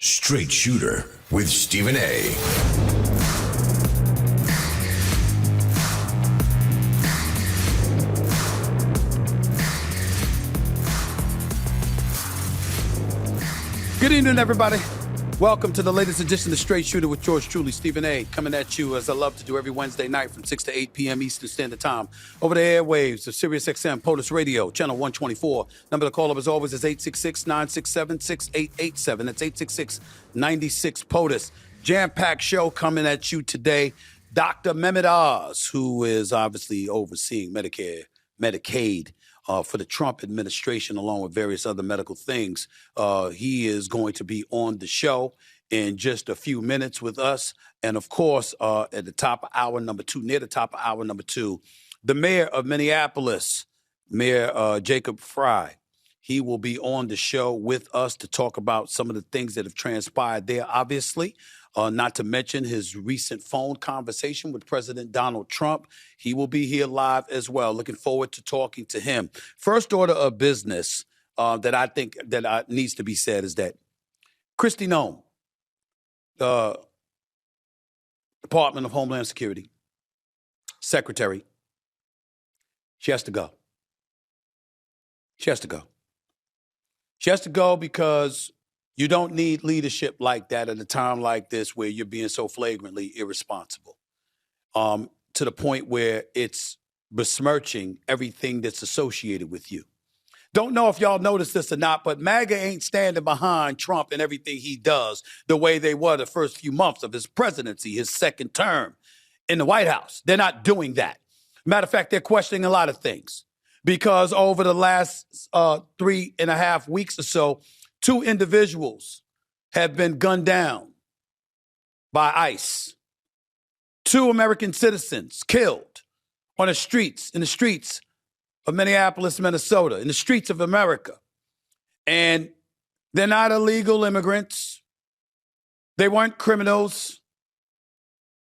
Straight Shooter with Stephen A. Good evening, everybody. Welcome to the latest edition of Straight Shooter with yours truly, Stephen A. Coming at you as I love to do every Wednesday night from 6 to 8 p.m. Eastern Standard Time over the airwaves of SiriusXM POTUS Radio, channel 124. Number to call up as always is 866-967-6887. That's 866-96-POTUS. Jam-packed show coming at you today. Dr. Mehmet Oz, who is obviously overseeing Medicare, Medicaid, for the Trump administration, along with various other medical things. He is going to be on the show in just a few minutes with us. And of course, at the top of hour number two, near the top of hour number two, the mayor of Minneapolis, Mayor Jacob Frey, he will be on the show with us to talk about some of the things that have transpired there, obviously. Not to mention his recent phone conversation with President Donald Trump. He will be here live as well. Looking forward to talking to him. First order of business that I think that needs to be said is that Kristi Noem, the Department of Homeland Security Secretary, she has to go. She has to go. She has to go because you don't need leadership like that at a time like this where you're being so flagrantly irresponsible, to the point where it's besmirching everything that's associated with you. Don't know if y'all noticed this or not, but MAGA ain't standing behind Trump and everything he does the way they were the first few months of his presidency, his second term in the White House. They're not doing that. Matter of fact, they're questioning a lot of things because over the last 3.5 weeks or so, 2 individuals have been gunned down by ICE. 2 American citizens killed on the streets, in the streets of Minneapolis, Minnesota, in the streets of America. And they're not illegal immigrants. They weren't criminals.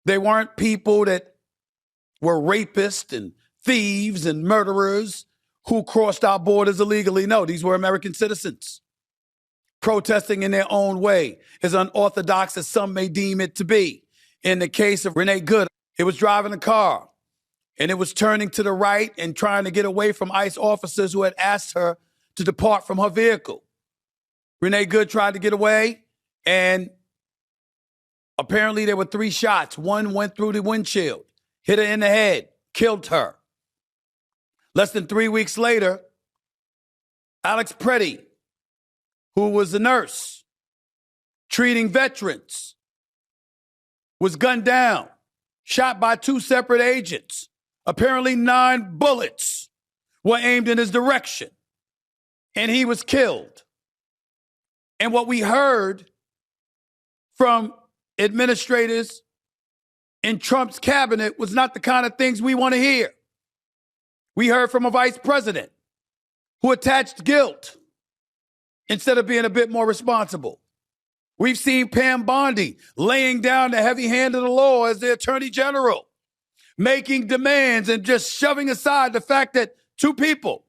They weren't people that were rapists and thieves and murderers who crossed our borders illegally. No, these were American citizens protesting in their own way, as unorthodox as some may deem it to be. In the case of Renee Good, it was driving a car, and it was turning to the right and trying to get away from ICE officers who had asked her to depart from her vehicle. Renee Good tried to get away, and apparently there were 3 shots. One went through the windshield, hit her in the head, killed her. Less than 3 weeks later, Alex Preddy, who was a nurse treating veterans, was gunned down, shot by 2 separate agents. Apparently 9 bullets were aimed in his direction, and he was killed. And what we heard from administrators in Trump's cabinet was not the kind of things we want to hear. We heard from a vice president who attached guilt instead of being a bit more responsible. We've seen Pam Bondi laying down the heavy hand of the law as the attorney general, making demands and just shoving aside the fact that 2 people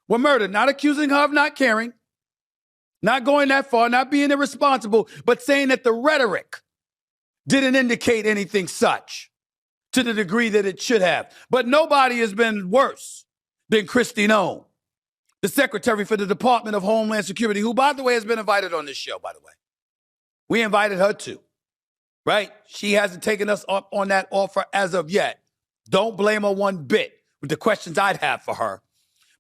were murdered, not accusing her of not caring, not going that far, not being irresponsible, but saying that the rhetoric didn't indicate anything such to the degree that it should have. But nobody has been worse than Kristi Noem, the Secretary for the Department of Homeland Security, who, by the way, has been invited on this show, by the way. We invited her too, right? She hasn't taken us up on that offer as of yet. Don't blame her one bit with the questions I'd have for her.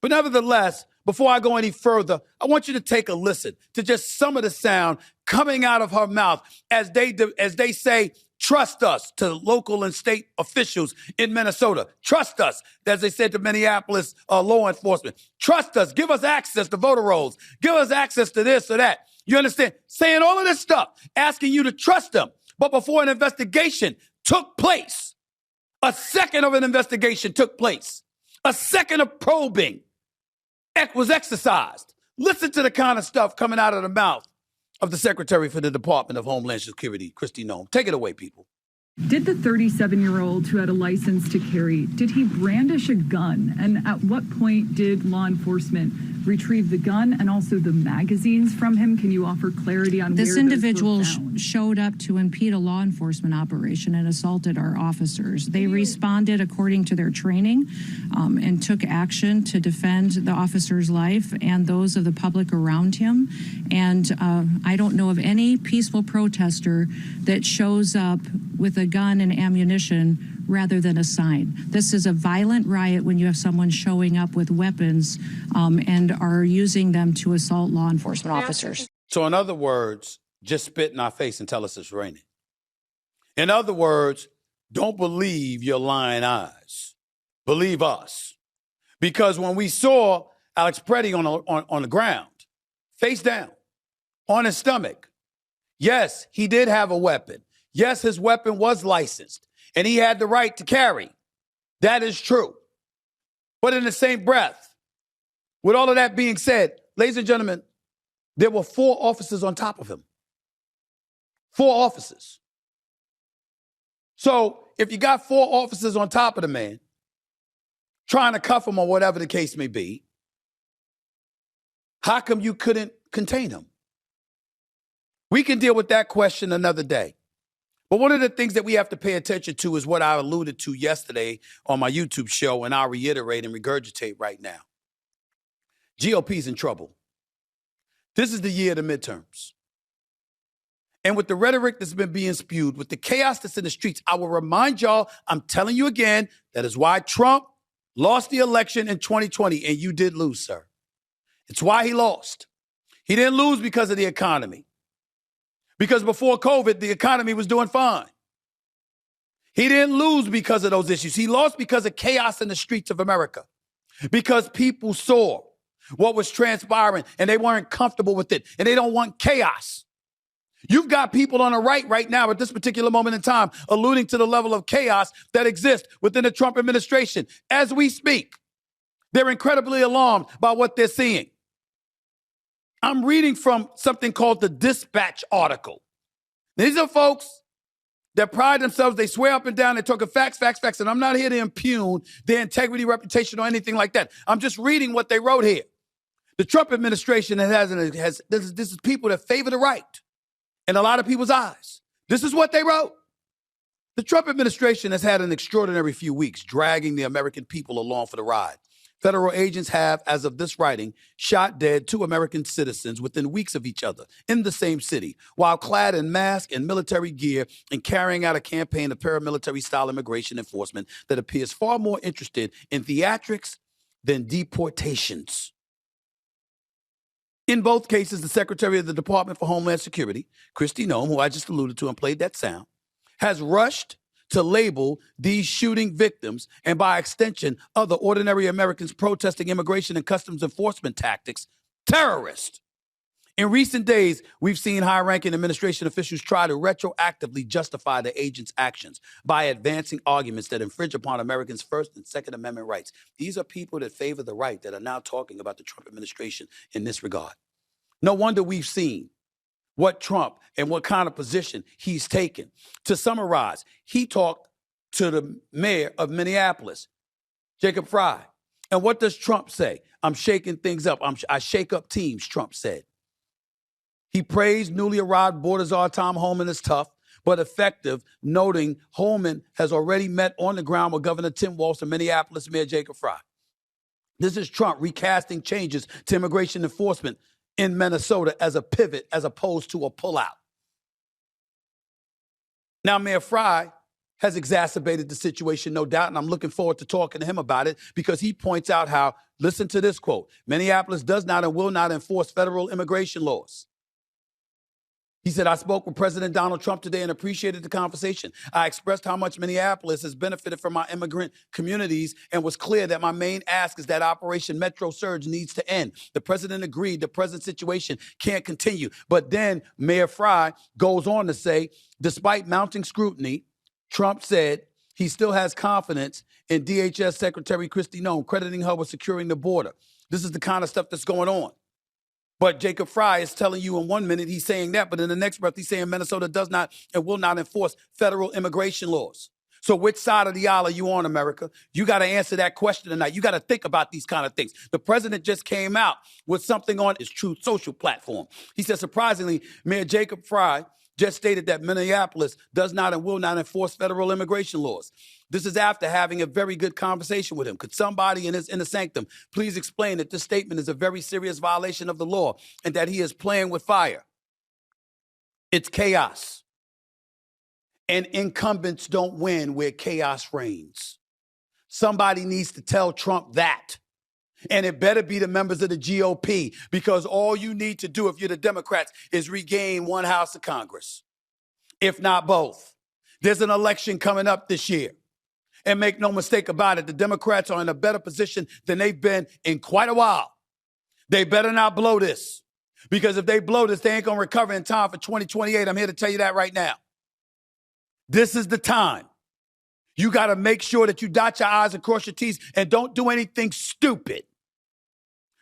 But nevertheless, before I go any further, I want you to take a listen to just some of the sound coming out of her mouth as they say, trust us, to local and state officials in Minnesota. Trust us, as they said to Minneapolis law enforcement. Trust us. Give us access to voter rolls. Give us access to this or that. You understand? Saying all of this stuff, asking you to trust them. But before an investigation took place, a second of an investigation took place. A second of probing was exercised. Listen to the kind of stuff coming out of the mouth of the Secretary for the Department of Homeland Security, Kristi Noem. Take it away, people. Did the 37-year-old who had a license to carry, did he brandish a gun? And at what point did law enforcement retrieve the gun and also the magazines from him? Can you offer clarity on this where individual those were found? showed up to impede a law enforcement operation and assaulted our officers. They responded according to their training and took action to defend the officer's life and those of the public around him. And I don't know of any peaceful protester that shows up with a gun and ammunition rather than a sign. This is a violent riot when you have someone showing up with weapons and are using them to assault law enforcement officers. So in other words, just spit in our face and tell us it's raining. In other words, don't believe your lying eyes. Believe us. Because when we saw Alex Preddy on the ground, face down, on his stomach, yes, he did have a weapon. Yes, his weapon was licensed, and he had the right to carry. That is true. But in the same breath, with all of that being said, ladies and gentlemen, there were 4 officers on top of him. 4 officers. So if you got 4 officers on top of the man, trying to cuff him or whatever the case may be, how come you couldn't contain him? We can deal with that question another day. But one of the things that we have to pay attention to is what I alluded to yesterday on my YouTube show, and I'll reiterate and regurgitate right now. GOP's in trouble. This is the year of the midterms. And with the rhetoric that's been being spewed, with the chaos that's in the streets, I will remind y'all, I'm telling you again, that is why Trump lost the election in 2020, and you did lose, sir. It's why he lost. He didn't lose because of the economy. Because before COVID, the economy was doing fine. He didn't lose because of those issues. He lost because of chaos in the streets of America. Because people saw what was transpiring and they weren't comfortable with it. And they don't want chaos. You've got people on the right now at this particular moment in time alluding to the level of chaos that exists within the Trump administration. As we speak, they're incredibly alarmed by what they're seeing. I'm reading from something called the Dispatch article. These are folks that pride themselves. They swear up and down. They're talking facts. And I'm not here to impugn their integrity, reputation, or anything like that. I'm just reading what they wrote here. The Trump administration this is people that favor the right in a lot of people's eyes. This is what they wrote. The Trump administration has had an extraordinary few weeks, dragging the American people along for the ride. Federal agents have, as of this writing, shot dead 2 American citizens within weeks of each other in the same city, while clad in masks and military gear and carrying out a campaign of paramilitary-style immigration enforcement that appears far more interested in theatrics than deportations. In both cases, the Secretary of the Department for Homeland Security, Kristi Noem, who I just alluded to and played that sound, has rushed to label these shooting victims and, by extension, other ordinary Americans protesting immigration and customs enforcement tactics, terrorists. In recent days, we've seen high-ranking administration officials try to retroactively justify the agents' actions by advancing arguments that infringe upon Americans' First and Second Amendment rights. These are people that favor the right that are now talking about the Trump administration in this regard. No wonder we've seen what Trump and what kind of position he's taken. To summarize, he talked to the mayor of Minneapolis, Jacob Frey. And what does Trump say? I'm shaking things up. I shake up teams, Trump said. He praised newly arrived border czar Tom Homan as tough but effective, noting Homan has already met on the ground with Governor Tim Walz and Minneapolis Mayor Jacob Frey. This is Trump recasting changes to immigration enforcement in Minnesota as a pivot as opposed to a pullout. Now, Mayor Frey has exacerbated the situation, no doubt, and I'm looking forward to talking to him about it because he points out how, listen to this quote, Minneapolis does not and will not enforce federal immigration laws. He said, I spoke with President Donald Trump today and appreciated the conversation. I expressed how much Minneapolis has benefited from my immigrant communities and was clear that my main ask is that Operation Metro Surge needs to end. The president agreed the present situation can't continue. But then Mayor Frey goes on to say, despite mounting scrutiny, Trump said he still has confidence in DHS Secretary Kristi Noem, crediting her with securing the border. This is the kind of stuff that's going on. But Jacob Frey is telling you in 1 minute he's saying that, but in the next breath he's saying Minnesota does not and will not enforce federal immigration laws. So which side of the aisle are you on, America? You got to answer that question tonight. You got to think about these kind of things. The president just came out with something on his Truth Social platform. He said, surprisingly, Mayor Jacob Frey just stated that Minneapolis does not and will not enforce federal immigration laws. This is after having a very good conversation with him. Could somebody in his inner sanctum please explain that this statement is a very serious violation of the law and that he is playing with fire? It's chaos. And incumbents don't win where chaos reigns. Somebody needs to tell Trump that. And it better be the members of the GOP, because all you need to do if you're the Democrats is regain one house of Congress, if not both. There's an election coming up this year. And make no mistake about it, the Democrats are in a better position than they've been in quite a while. They better not blow this, because if they blow this, they ain't going to recover in time for 2028. I'm here to tell you that right now. This is the time. You got to make sure that you dot your I's and cross your T's and don't do anything stupid.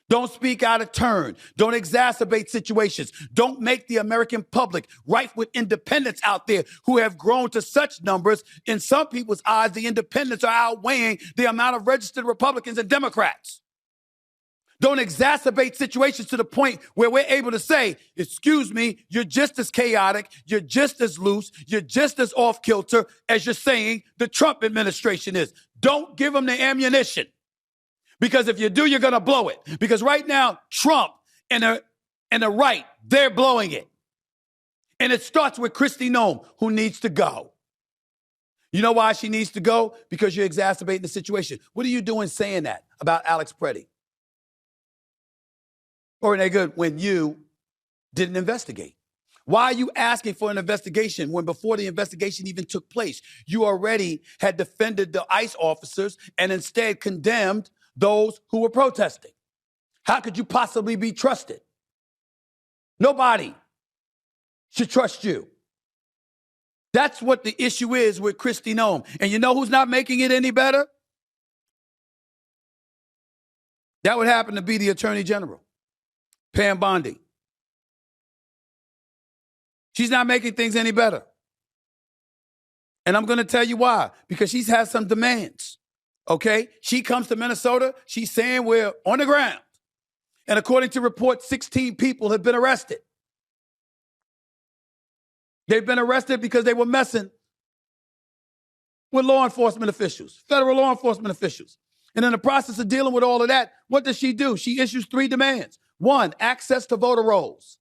Don't speak out of turn. Don't exacerbate situations. Don't make the American public rife with independents out there who have grown to such numbers. In some people's eyes, the independents are outweighing the amount of registered Republicans and Democrats. Don't exacerbate situations to the point where we're able to say, excuse me, you're just as chaotic, you're just as loose, you're just as off kilter as you're saying the Trump administration is. Don't give them the ammunition. Because if you do, you're going to blow it. Because right now, Trump and the right, they're blowing it. And it starts with Kristi Noem, who needs to go. You know why she needs to go? Because you're exacerbating the situation. What are you doing saying that about Alex Preddy? Or they good when you didn't investigate? Why are you asking for an investigation when before the investigation even took place, you already had defended the ICE officers and instead condemned those who were protesting? How could you possibly be trusted? Nobody should trust you. That's what the issue is with Kristi Noem. And you know who's not making it any better? That would happen to be the Attorney General, Pam Bondi. She's not making things any better. And I'm going to tell you why. Because she's had some demands, okay? She comes to Minnesota. She's saying we're on the ground. And according to reports, 16 people have been arrested. They've been arrested because they were messing with law enforcement officials, federal law enforcement officials. And in the process of dealing with all of that, what does she do? She issues 3 demands. 1, access to voter rolls.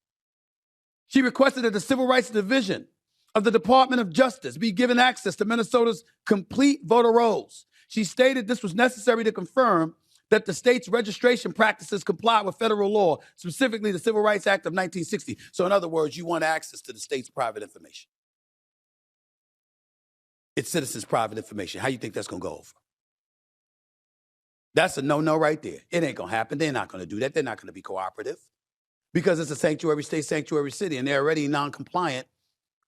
She requested that the Civil Rights Division of the Department of Justice be given access to Minnesota's complete voter rolls. She stated this was necessary to confirm that the state's registration practices comply with federal law, specifically the Civil Rights Act of 1960. So in other words, you want access to the state's private information. It's citizens' private information. How you think that's going to go over? That's a no-no right there. It ain't going to happen. They're not going to do that. They're not going to be cooperative because it's a sanctuary state, sanctuary city, and they're already non-compliant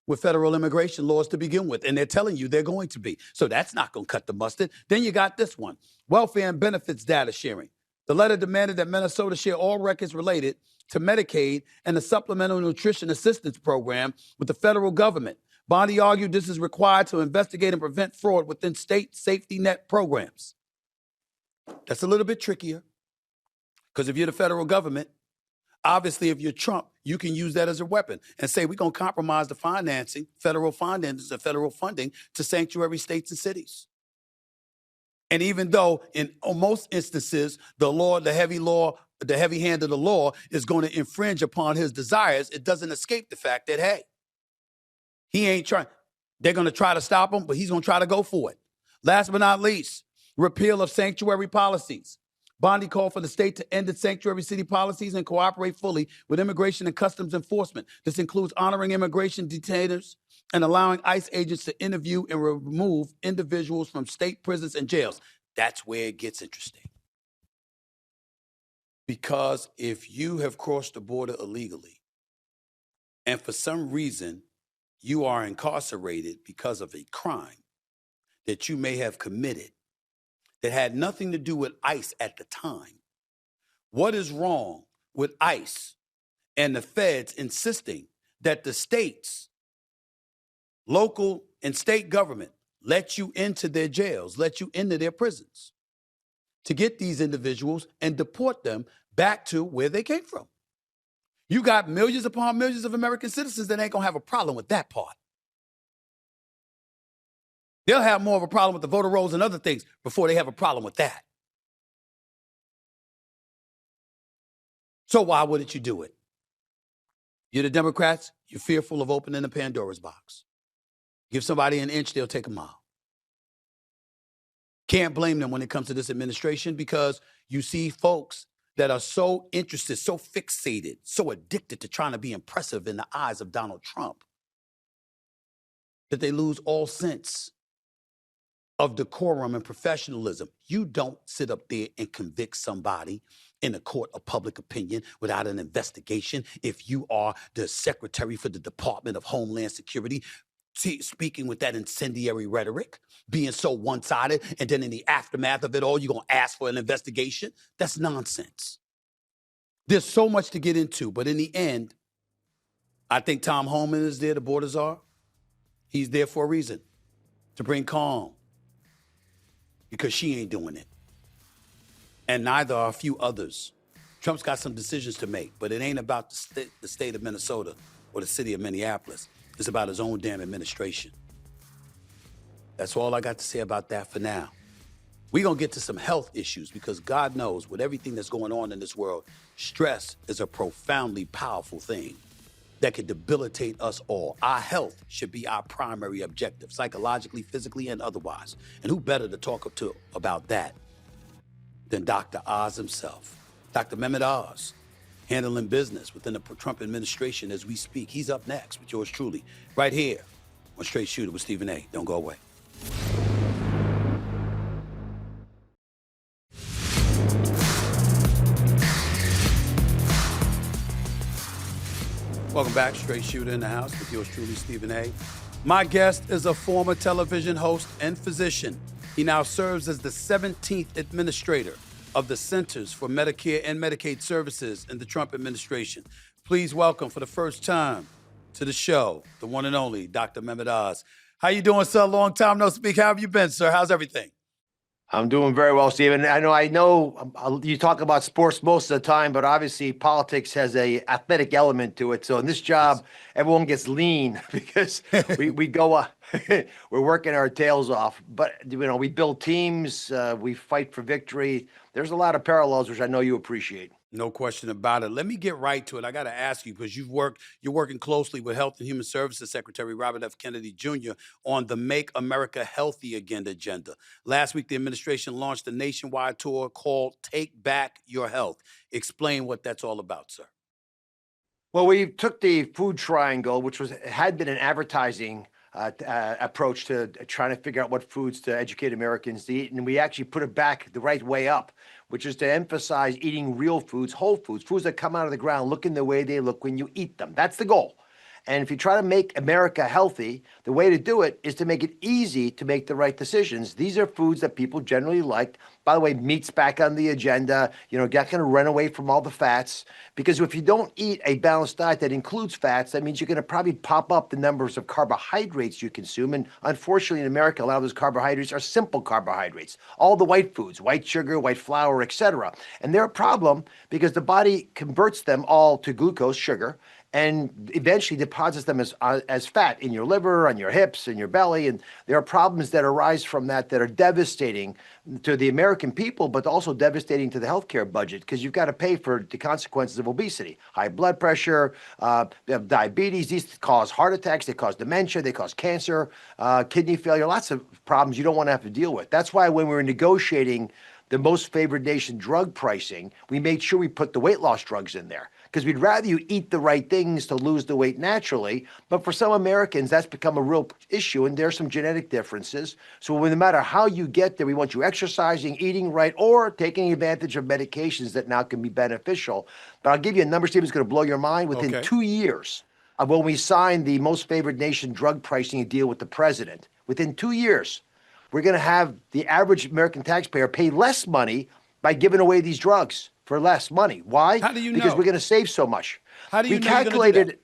with federal immigration laws to begin with, and they're telling you they're going to be. So that's not going to cut the mustard. Then you got this one, welfare and benefits data sharing. The letter demanded that Minnesota share all records related to Medicaid and the Supplemental Nutrition Assistance Program with the federal government. Bondi argued this is required to investigate and prevent fraud within state safety net programs. That's a little bit trickier because if you're the federal government, obviously if you're Trump, you can use that as a weapon and say we're going to compromise the financing, federal finances and federal funding to sanctuary states and cities. And even though in most instances, the heavy hand of the law is going to infringe upon his desires, it doesn't escape the fact that, hey, he ain't trying. They're going to try to stop him, but he's going to try to go for it. Last but not least, repeal of sanctuary policies. Bondi called for the state to end its sanctuary city policies and cooperate fully with immigration and customs enforcement. This includes honoring immigration detainers and allowing ICE agents to interview and remove individuals from state prisons and jails. That's where it gets interesting. Because if you have crossed the border illegally and for some reason you are incarcerated because of a crime that you may have committed that had nothing to do with ICE at the time, what is wrong with ICE and the feds insisting that the states, local and state government, let you into their jails, let you into their prisons to get these individuals and deport them back to where they came from. You got millions upon millions of American citizens that ain't gonna have a problem with that part. They'll have more of a problem with the voter rolls and other things before they have a problem with that. So why wouldn't you do it? You're the Democrats, you're fearful of opening the Pandora's box. Give somebody an inch, they'll take a mile. Can't blame them when it comes to this administration because you see folks that are so interested, so fixated, so addicted to trying to be impressive in the eyes of Donald Trump that they lose all sense of decorum and professionalism. You don't sit up there and convict somebody in a court of public opinion without an investigation if you are the secretary for the Department of Homeland Security, speaking with that incendiary rhetoric, being so one-sided, and then in the aftermath of it all, you're going to ask for an investigation? That's nonsense. There's so much to get into, but in the end, I think Tom Homan is there, the border czar. He's there for a reason, to bring calm, because she ain't doing it. And neither are a few others. Trump's got some decisions to make, but it ain't about the state of Minnesota or the city of Minneapolis. It's about his own damn administration. That's all I got to say about that for now. We're going to get to some health issues because God knows with everything that's going on in this world, stress is a profoundly powerful thing that could debilitate us all. Our health should be our primary objective, psychologically, physically, and otherwise. And who better to talk to about that than Dr. Oz himself, Dr. Mehmet Oz, handling business within the Trump administration as we speak. He's up next with yours truly, right here on Straight Shooter with Stephen A. Don't go away. Welcome back, Straight Shooter in the house with yours truly, Stephen A. My guest is a former television host and physician. He now serves as the 17th administrator of the Centers for Medicare and Medicaid Services in the Trump administration. Please welcome for the first time to the show, the one and only Dr. Mehmet Oz. How you doing, sir? Long time no speak. How have you been, sir? How's everything? I'm doing very well, Stephen. I know you talk about sports most of the time, but obviously politics has a athletic element to it. So in this job, everyone gets lean because we go, we're working our tails off. But, we build teams, we fight for victory. There's a lot of parallels, which I know you appreciate. No question about it. Let me get right to it. I got to ask you, because you're working closely with Health and Human Services Secretary Robert F. Kennedy Jr. on the Make America Healthy Again agenda. Last week, the administration launched a nationwide tour called Take Back Your Health. Explain what that's all about, sir. Well, we took the food triangle, which had been an advertising approach to trying to figure out what foods to educate Americans to eat. And we actually put it back the right way up, which is to emphasize eating real foods, whole foods, foods that come out of the ground, looking the way they look when you eat them. That's the goal. And if you try to make America healthy, the way to do it is to make it easy to make the right decisions. These are foods that people generally like. By the way, meat's back on the agenda. Not going to run away from all the fats. Because if you don't eat a balanced diet that includes fats, that means you're going to probably pop up the numbers of carbohydrates you consume. And unfortunately, in America, a lot of those carbohydrates are simple carbohydrates. All the white foods, white sugar, white flour, etc. And they're a problem because the body converts them all to glucose, sugar, and eventually deposits them as fat in your liver, on your hips, in your belly. And there are problems that arise from that are devastating to the American people, but also devastating to the healthcare budget because you've got to pay for the consequences of obesity. High blood pressure, diabetes, these cause heart attacks, they cause dementia, they cause cancer, kidney failure, lots of problems you don't want to have to deal with. That's why when we were negotiating the most favored nation drug pricing, we made sure we put the weight loss drugs in there. Because we'd rather you eat the right things to lose the weight naturally. But for some Americans, that's become a real issue, and there's some genetic differences. So no matter how you get there, we want you exercising, eating right, or taking advantage of medications that now can be beneficial. But I'll give you a number, Steve, that's going to blow your mind. Within 2 years of when we signed the most favored nation drug pricing deal with the president, within 2 years, we're going to have the average American taxpayer pay less money by giving away these drugs for less money. Why? How do you know? Because we're going to save so much. How do you We know you're going to do that? calculated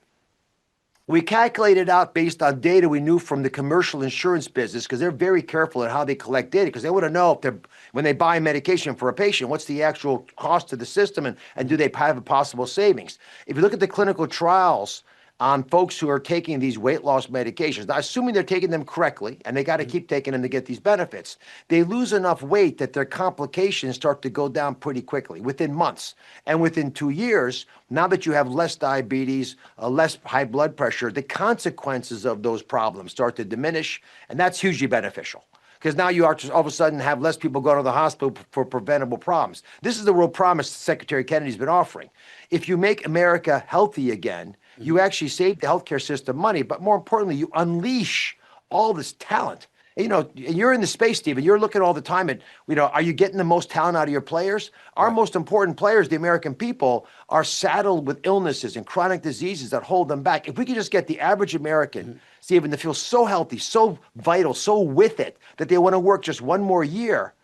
we calculated out based on data we knew from the commercial insurance business, because they're very careful in how they collect data, because they want to know if they're, when they buy medication for a patient, what's the actual cost to the system, and do they have a possible savings. If you look at the clinical trials on folks who are taking these weight loss medications, now assuming they're taking them correctly, and they got to keep taking them to get these benefits, they lose enough weight that their complications start to go down pretty quickly within months. And within 2 years, now that you have less diabetes, less high blood pressure, the consequences of those problems start to diminish, and that's hugely beneficial. Because now you are just all of a sudden have less people go to the hospital for preventable problems. This is the real promise Secretary Kennedy's been offering. If you make America healthy again, you actually save the healthcare system money, but more importantly, you unleash all this talent. You know, you're in the space, Stephen. You're looking all the time at, are you getting the most talent out of your players? Our most important players, the American people, are saddled with illnesses and chronic diseases that hold them back. If we could just get the average American, Stephen, to feel so healthy, so vital, so with it, that they want to work just one more year,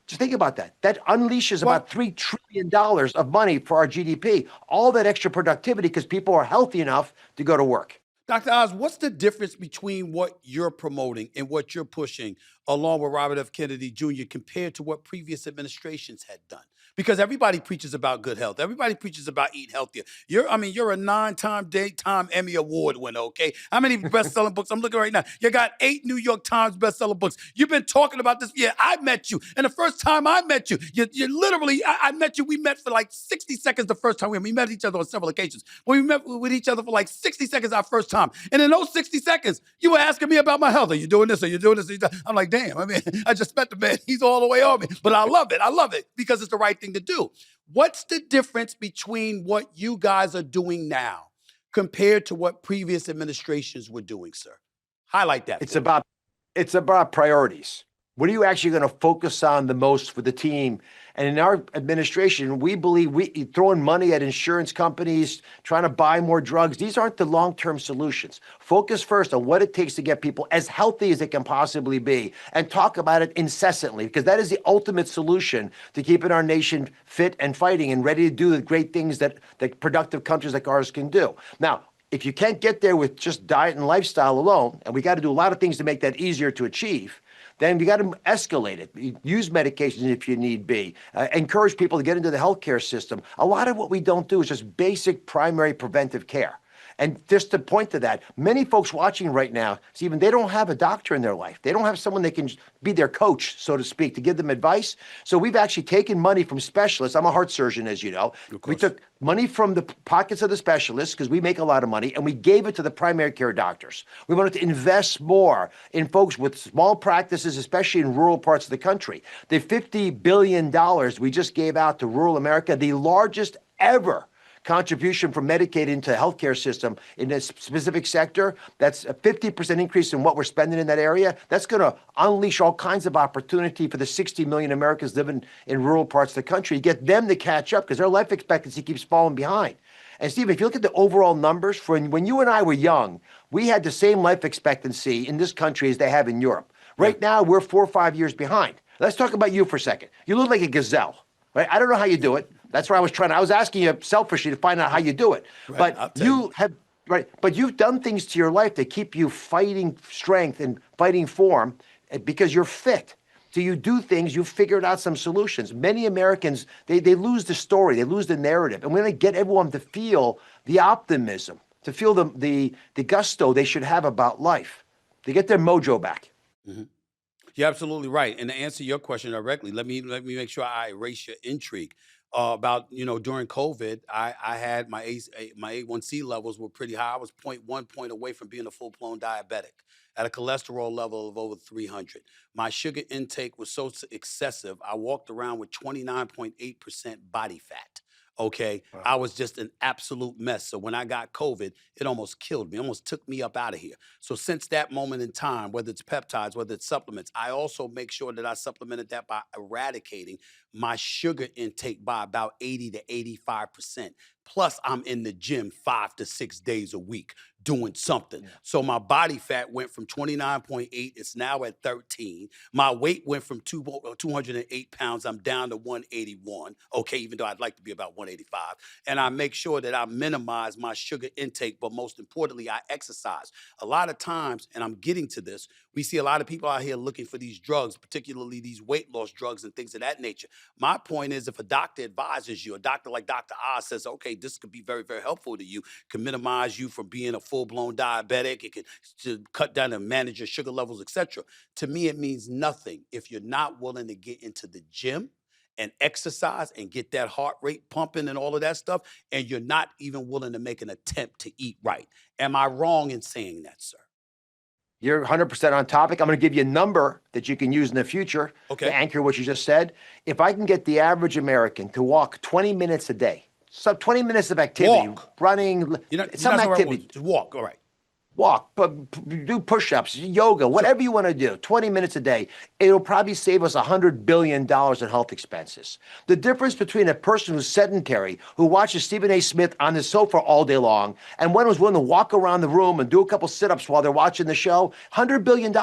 just think about that. That unleashes about $3 trillion of money for our GDP. All that extra productivity because people are healthy enough to go to work. Dr. Oz, what's the difference between what you're promoting and what you're pushing along with Robert F. Kennedy Jr. compared to what previous administrations had done? Because everybody preaches about good health. Everybody preaches about eating healthier. You're a 9-time, daytime Emmy Award winner, okay? How many best-selling books? I'm looking right now. You got 8 New York Times best-selling books. You've been talking about this. Yeah, I met you. And the first time I met you, you literally, I met you. We met for like 60 seconds the first time. We met each other on several occasions. But we met with each other for like 60 seconds our first time. And in those 60 seconds, you were asking me about my health. Are you doing this? Are you doing this? I'm like, damn, I just met the man. He's all the way on me. But I love it. I love it because it's the right thing to do. What's the difference between what you guys are doing now compared to what previous administrations were doing, sir? Highlight that. It's about priorities. What are you actually going to focus on the most for the team? And in our administration, we believe throwing money at insurance companies, trying to buy more drugs, these aren't the long-term solutions. Focus first on what it takes to get people as healthy as they can possibly be, and talk about it incessantly, because that is the ultimate solution to keeping our nation fit and fighting and ready to do the great things that productive countries like ours can do. Now, if you can't get there with just diet and lifestyle alone, and we got to do a lot of things to make that easier to achieve, then we got to escalate it. Use medications if you need be. Encourage people to get into the healthcare system. A lot of what we don't do is just basic primary preventive care. And just to point to that, many folks watching right now, Stephen, they don't have a doctor in their life. They don't have someone that can be their coach, so to speak, to give them advice. So we've actually taken money from specialists. I'm a heart surgeon, as you know. We took money from the pockets of the specialists, because we make a lot of money, and we gave it to the primary care doctors. We wanted to invest more in folks with small practices, especially in rural parts of the country. The $50 billion we just gave out to rural America, the largest ever contribution from Medicaid into the healthcare system in a specific sector, that's a 50% increase in what we're spending in that area. That's going to unleash all kinds of opportunity for the 60 million Americans living in rural parts of the country, get them to catch up, because their life expectancy keeps falling behind. And Steve, if you look at the overall numbers, for when you and I were young, we had the same life expectancy in this country as they have in Europe. Right now, we're 4 or 5 years behind. Let's talk about you for a second. You look like a gazelle, right? I don't know how you do it. That's where I was asking you selfishly to find out how you do it. Right, but you've done things to your life that keep you fighting strength and fighting form, because you're fit. So you do things, you've figured out some solutions. Many Americans, they lose the story, they lose the narrative. And we're going to get everyone to feel the optimism, to feel the gusto they should have about life, to get their mojo back. Mm-hmm. You're absolutely right. And to answer your question directly, let me make sure I erase your intrigue. About, during COVID, I had my A1C levels were pretty high. I was 0.1 point away from being a full-blown diabetic at a cholesterol level of over 300. My sugar intake was so excessive, I walked around with 29.8% body fat. Okay. Wow. I was just an absolute mess. So when I got COVID, it almost killed me, almost took me up out of here. So since that moment in time, whether it's peptides, whether it's supplements, I also make sure that I supplemented that by eradicating my sugar intake by about 80 to 85%. Plus, I'm in the gym 5 to 6 days a week doing something. So my body fat went from 29.8, it's now at 13. My weight went from 208 pounds, I'm down to 181. Okay, even though I'd like to be about 185. And I make sure that I minimize my sugar intake, but most importantly, I exercise. A lot of times, and I'm getting to this, we see a lot of people out here looking for these drugs, particularly these weight loss drugs and things of that nature. My point is, if a doctor advises you, a doctor like Dr. Oz says, okay, this could be very, very helpful to you, can minimize you from being a full-blown diabetic, it can to cut down and manage your sugar levels, etc. To me, it means nothing if you're not willing to get into the gym and exercise and get that heart rate pumping and all of that stuff, and you're not even willing to make an attempt to eat right. Am I wrong in saying that, sir? You're 100% on topic. I'm going to give you a number that you can use in the future Okay. to anchor what you just said. If I can get the average American to walk 20 minutes a day, so 20 minutes of activity, running, some activity. Just walk, all right. Walk, do push-ups, yoga, whatever you want to do, 20 minutes a day. It'll probably save us $100 billion in health expenses. The difference between a person who's sedentary, who watches Stephen A. Smith on the sofa all day long, and one who's willing to walk around the room and do a couple sit-ups while they're watching the show, $100 billion.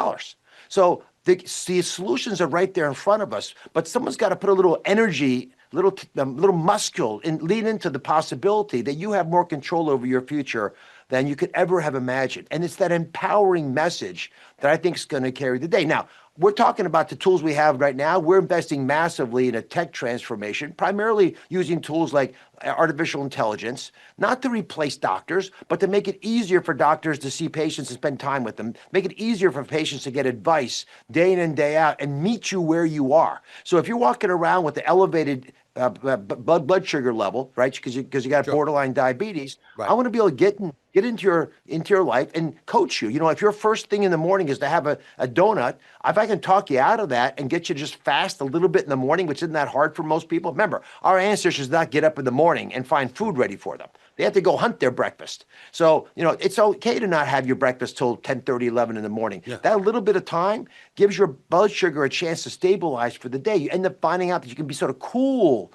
So the solutions are right there in front of us, but someone's got to put a little energy, little muscle, and lean into the possibility that you have more control over your future than you could ever have imagined. And it's that empowering message that I think is going to carry the day. Now, we're talking about the tools we have right now. We're investing massively in a tech transformation, primarily using tools like artificial intelligence, not to replace doctors, but to make it easier for doctors to see patients and spend time with them, make it easier for patients to get advice day in and day out and meet you where you are. So if you're walking around with the elevated blood sugar level, right? Because you got borderline diabetes. Right. I want to be able to get into your life and coach you. You know, if your first thing in the morning is to have a donut, if I can talk you out of that and get you just fast a little bit in the morning, which isn't that hard for most people. Remember, our ancestors did not get up in the morning and find food ready for them. They have to go hunt their breakfast. So, you know, it's okay to not have your breakfast till 10:30, 11 in the morning. Yeah. That little bit of time gives your blood sugar a chance to stabilize for the day. You end up finding out that you can be sort of cool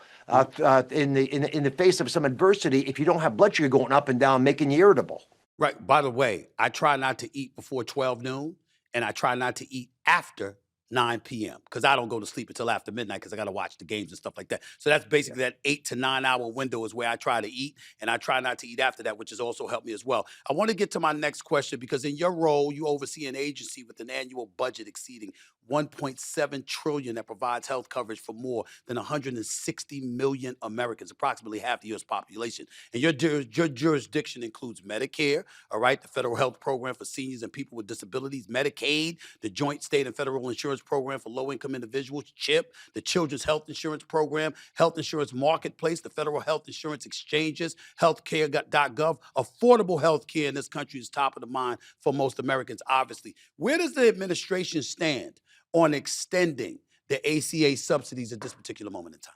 in the face of some adversity if you don't have blood sugar going up and down, making you irritable. Right. By the way, I try not to eat before 12 noon, and I try not to eat after 9 p.m. because I don't go to sleep until after midnight because I got to watch the games and stuff like that. So that's basically that 8 to 9 hour window is where I try to eat, and I try not to eat after that, which has also helped me as well. I want to get to my next question because in your role, you oversee an agency with an annual budget exceeding $1.7 trillion that provides health coverage for more than 160 million Americans, approximately half the U.S. population. And your jurisdiction includes Medicare, all right, the federal health program for seniors and people with disabilities, Medicaid, the joint state and federal insurance program for low-income individuals, CHIP, the Children's Health Insurance Program, Health Insurance Marketplace, the federal health insurance exchanges, healthcare.gov. Affordable health care in this country is top of the mind for most Americans, obviously. Where does the administration stand on extending the ACA subsidies at this particular moment in time?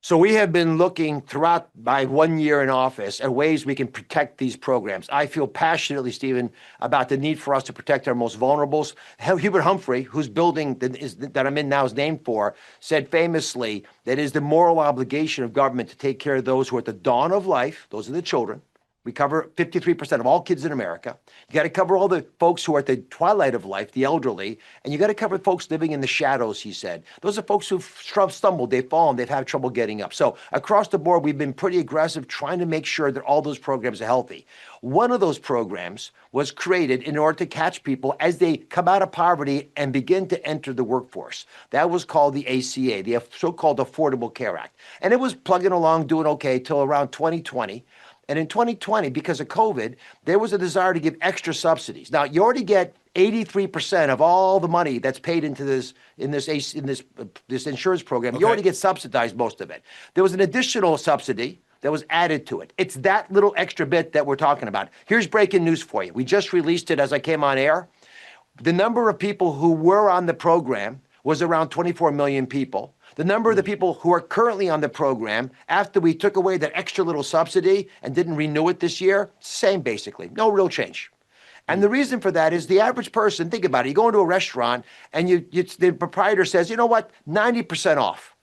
So we have been looking throughout my 1 year in office at ways we can protect these programs. I feel passionately, Stephen, about the need for us to protect our most vulnerables. Hubert Humphrey, whose building that I'm in now is named for, said famously that it is the moral obligation of government to take care of those who are at the dawn of life. Those are the children. We cover 53% of all kids in America. You got to cover all the folks who are at the twilight of life, the elderly, and you got to cover folks living in the shadows, he said. Those are folks who've stumbled, they've fallen, they've had trouble getting up. So across the board, we've been pretty aggressive trying to make sure that all those programs are healthy. One of those programs was created in order to catch people as they come out of poverty and begin to enter the workforce. That was called the ACA, the so-called Affordable Care Act. And it was plugging along, doing okay till around 2020. And in 2020, because of COVID, there was a desire to give extra subsidies. Now, you already get 83% of all the money that's paid into this insurance program. Okay. You already get subsidized most of it. There was an additional subsidy that was added to it. It's that little extra bit that we're talking about. Here's breaking news for you. We just released it as I came on air. The number of people who were on the program was around 24 million people. The number of the people who are currently on the program, after we took away that extra little subsidy and didn't renew it this year, same basically, no real change. And the reason for that is the average person, think about it, you go into a restaurant and the proprietor says, you know what, 90% off.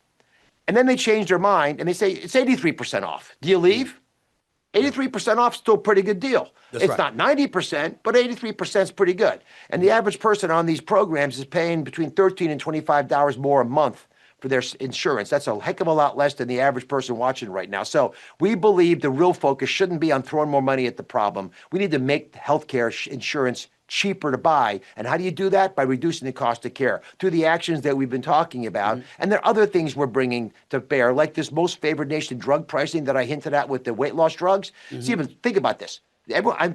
And then they change their mind and they say, it's 83% off. Do you leave? 83% off, still a pretty good deal. It's not 90%, but 83% is pretty good. And the average person on these programs is paying between $13 and $25 more a month for their insurance. That's a heck of a lot less than the average person watching right now. So we believe the real focus shouldn't be on throwing more money at the problem. We need to make healthcare insurance cheaper to buy. And how do you do that? By reducing the cost of care through the actions that we've been talking about. And there are other things we're bringing to bear, like this most favored nation drug pricing that I hinted at with the weight loss drugs. Stephen, think about this.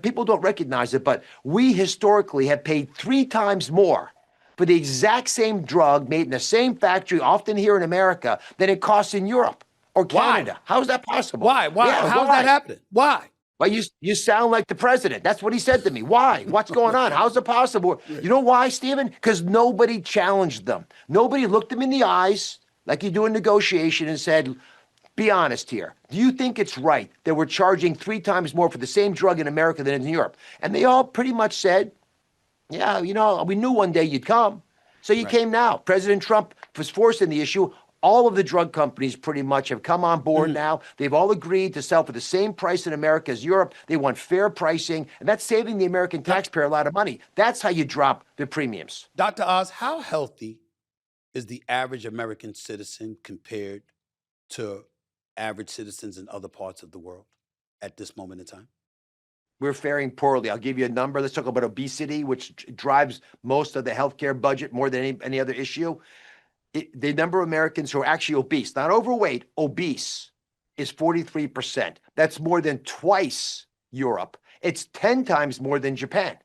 People don't recognize it, but we historically have paid 3 times more for the exact same drug made in the same factory, often here in America, than it costs in Europe or Canada. How is that possible? Why? Yeah, How's that happening? Why? Well, you sound like the president. That's what he said to me. Why? What's going on? How's it possible? You know why, Stephen? Because nobody challenged them. Nobody looked them in the eyes like you do in negotiation and said, be honest here. Do you think it's right that we're charging 3 times more for the same drug in America than in Europe? And they all pretty much said, yeah, we knew one day you'd come. So you came now. President Trump was forcing the issue. All of the drug companies pretty much have come on board now. They've all agreed to sell for the same price in America as Europe. They want fair pricing, and that's saving the American taxpayer a lot of money. That's how you drop the premiums. Dr. Oz, how healthy is the average American citizen compared to average citizens in other parts of the world at this moment in time? We're faring poorly. I'll give you a number. Let's talk about obesity, which drives most of the healthcare budget more than any other issue. The number of Americans who are actually obese, not overweight, obese, is 43%. That's more than twice Europe. It's 10 times more than Japan.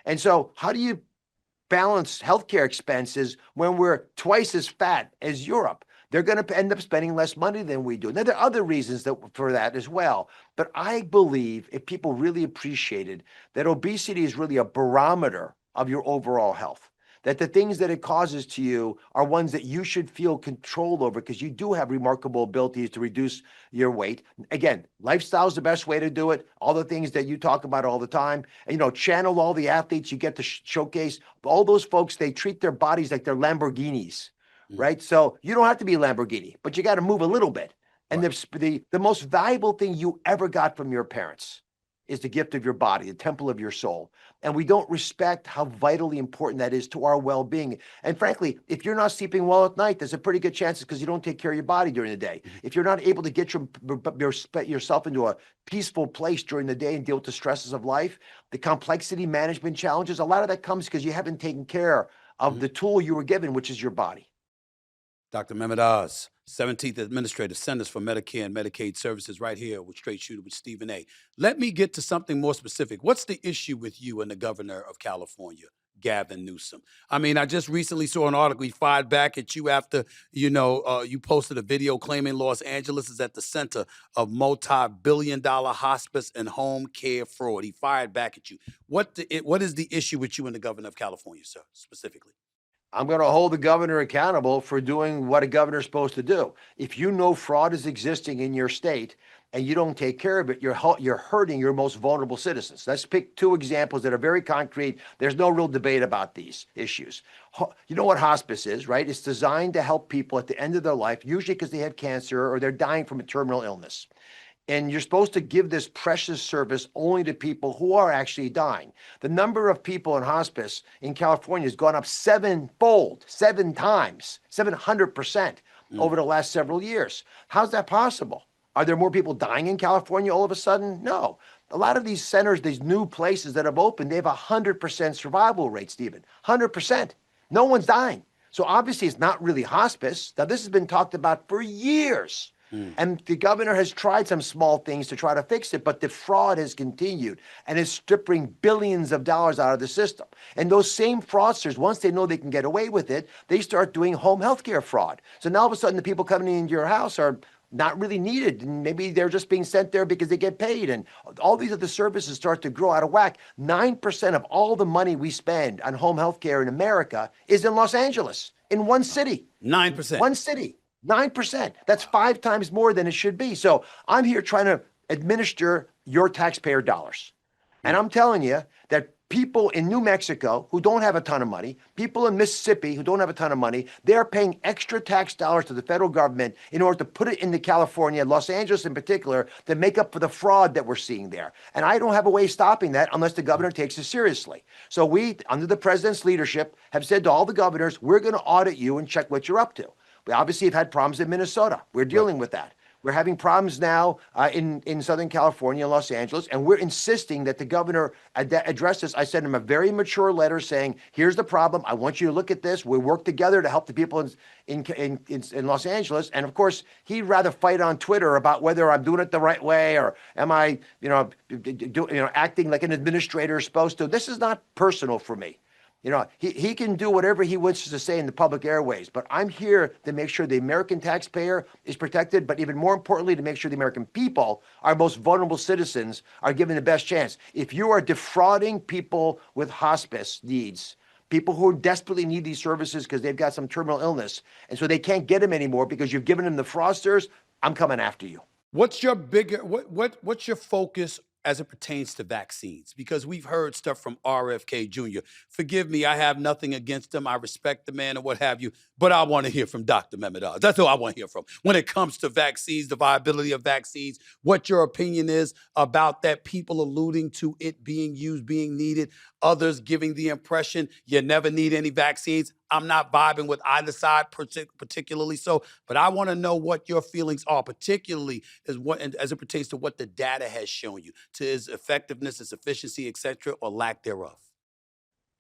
And so how do you balance healthcare expenses when we're twice as fat as Europe? They're going to end up spending less money than we do. Now, there are other reasons for that as well. But I believe if people really appreciated that obesity is really a barometer of your overall health, that the things that it causes to you are ones that you should feel control over because you do have remarkable abilities to reduce your weight. Again, lifestyle is the best way to do it. All the things that you talk about all the time. And, channel all the athletes you get to showcase. All those folks, they treat their bodies like they're Lamborghinis. Right? So you don't have to be a Lamborghini, but you got to move a little bit. And the most valuable thing you ever got from your parents is the gift of your body, the temple of your soul. And we don't respect how vitally important that is to our well-being. And frankly, if you're not sleeping well at night, there's a pretty good chance it's because you don't take care of your body during the day. If you're not able to get yourself into a peaceful place during the day and deal with the stresses of life, the complexity management challenges, a lot of that comes because you haven't taken care of the tool you were given, which is your body. Dr. Mehmet Oz, 17th Administrative Centers for Medicare and Medicaid Services, right here with Straight Shooter with Stephen A. Let me get to something more specific. What's the issue with you and the governor of California, Gavin Newsom? I mean, I just recently saw an article. He fired back at you after, you posted a video claiming Los Angeles is at the center of multi-billion-dollar hospice and home care fraud. He fired back at you. What is the issue with you and the governor of California, sir, specifically? I'm going to hold the governor accountable for doing what a governor is supposed to do. If you know fraud is existing in your state and you don't take care of it, you're hurting your most vulnerable citizens. Let's pick 2 examples that are very concrete. There's no real debate about these issues. You know what hospice is, right? It's designed to help people at the end of their life, usually because they have cancer or they're dying from a terminal illness. And you're supposed to give this precious service only to people who are actually dying. The number of people in hospice in California has gone up 7-fold, 7 times, 700% over the last several years. How's that possible? Are there more people dying in California all of a sudden? No. A lot of these centers, these new places that have opened, they have 100% survival rate, Stephen. 100%. No one's dying. So obviously it's not really hospice. Now this has been talked about for years. And the governor has tried some small things to try to fix it, but the fraud has continued and is stripping billions of dollars out of the system. And those same fraudsters, once they know they can get away with it, they start doing home health care fraud. So now all of a sudden the people coming into your house are not really needed. And maybe they're just being sent there because they get paid. And all these other services start to grow out of whack. 9% of all the money we spend on home health care in America is in Los Angeles, in one city. 9%. One city. 9%. That's 5 times more than it should be. So I'm here trying to administer your taxpayer dollars. And I'm telling you that people in New Mexico who don't have a ton of money, people in Mississippi who don't have a ton of money, they're paying extra tax dollars to the federal government in order to put it into California, Los Angeles in particular, to make up for the fraud that we're seeing there. And I don't have a way of stopping that unless the governor takes it seriously. So we, under the president's leadership, have said to all the governors, we're going to audit you and check what you're up to. We obviously have had problems in Minnesota. We're dealing with that. We're having problems now in Southern California, Los Angeles, and we're insisting that the governor address this. I sent him a very mature letter saying, here's the problem. I want you to look at this. We work together to help the people in Los Angeles. And of course, he'd rather fight on Twitter about whether I'm doing it the right way or am I, acting like an administrator is supposed to. This is not personal for me. He can do whatever he wishes to say in the public airways, but I'm here to make sure the American taxpayer is protected, but even more importantly, to make sure the American people, our most vulnerable citizens, are given the best chance. If you are defrauding people with hospice needs, people who desperately need these services because they've got some terminal illness, and so they can't get them anymore because you've given them the fraudsters, I'm coming after you. What's your what's your focus as it pertains to vaccines? Because we've heard stuff from RFK Jr. Forgive me, I have nothing against him. I respect the man and what have you, but I want to hear from Dr. Mehmet Oz. That's who I want to hear from. When it comes to vaccines, the viability of vaccines, what your opinion is about that, people alluding to it being used, being needed, others giving the impression you never need any vaccines. I'm not vibing with either side particularly so, but I want to know what your feelings are, particularly as it pertains to what the data has shown you, to its effectiveness, its efficiency, et cetera, or lack thereof.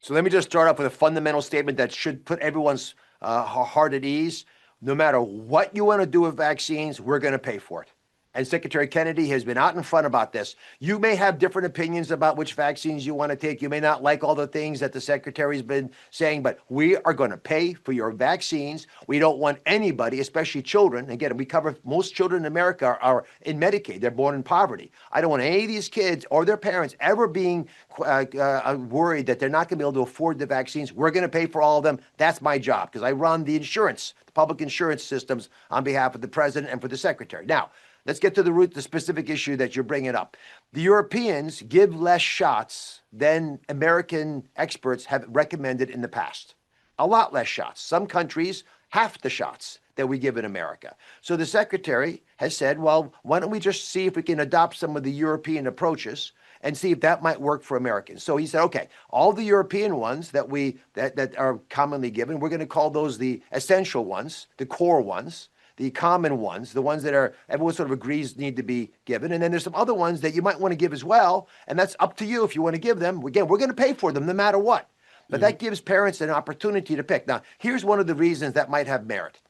So let me just start off with a fundamental statement that should put everyone's heart at ease. No matter what you want to do with vaccines, we're going to pay for it. And Secretary Kennedy has been out in front about this. You may have different opinions about which vaccines you want to take. You may not like all the things that the secretary's been saying, but we are going to pay for your vaccines. We don't want anybody, especially children. Again, we cover most children in America are in Medicaid. They're born in poverty. I don't want any of these kids or their parents ever being worried that they're not going to be able to afford the vaccines. We're going to pay for all of them. That's my job because I run the insurance, the public insurance systems on behalf of the president and for the secretary. Now, let's get to the specific issue that you're bringing up. The Europeans give less shots than American experts have recommended in the past. A lot less shots. Some countries, half the shots that we give in America. So the secretary has said, well, why don't we just see if we can adopt some of the European approaches and see if that might work for Americans. So he said, okay, all the European ones that are commonly given, we're going to call those the essential ones, the core ones, the common ones, the ones that everyone sort of agrees need to be given. And then there's some other ones that you might want to give as well. And that's up to you if you want to give them. Again, we're going to pay for them no matter what. But that gives parents an opportunity to pick. Now, here's one of the reasons that might have merit.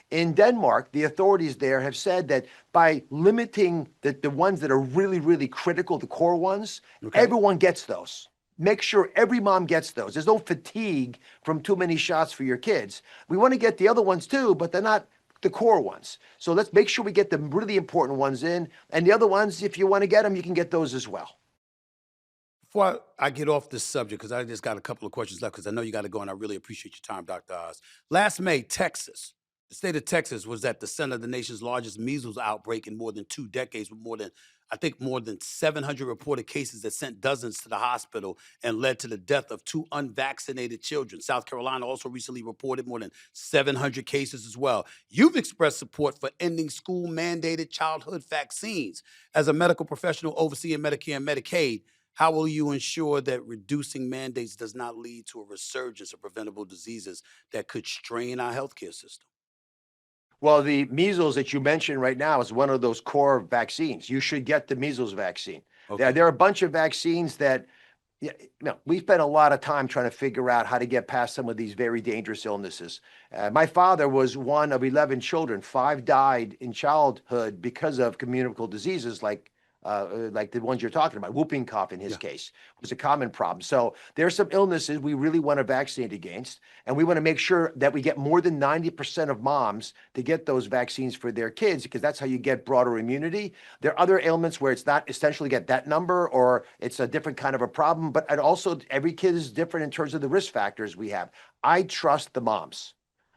In Denmark, the authorities there have said that by limiting the ones that are really, really critical, the core ones, everyone gets those. Make sure every mom gets those. There's no fatigue from too many shots for your kids. We want to get the other ones too, but they're not the core ones. So let's make sure we get the really important ones in. And the other ones, if you want to get them, you can get those as well. Before I get off this subject, because I just got a couple of questions left, because I know you got to go, and I really appreciate your time, Dr. Oz. Last May, Texas, the state of Texas was at the center of the nation's largest measles outbreak in more than 2 decades, with more than 700 reported cases that sent dozens to the hospital and led to the death of 2 unvaccinated children. South Carolina also recently reported more than 700 cases as well. You've expressed support for ending school-mandated childhood vaccines. As a medical professional overseeing Medicare and Medicaid, how will you ensure that reducing mandates does not lead to a resurgence of preventable diseases that could strain our healthcare system? Well, the measles that you mentioned right now is one of those core vaccines. You should get the measles vaccine. Okay. There are a bunch of vaccines that, we spent a lot of time trying to figure out how to get past some of these very dangerous illnesses. My father was one of 11 children. 5 died in childhood because of communicable diseases like the ones you're talking about. Whooping cough, in his case, was a common problem. So there's some illnesses we really want to vaccinate against, and we want to make sure that we get more than 90% of moms to get those vaccines for their kids, because that's how you get broader immunity. There are other ailments where it's not essentially get that number, or it's a different kind of a problem, but also every kid is different in terms of the risk factors we have. I trust the moms.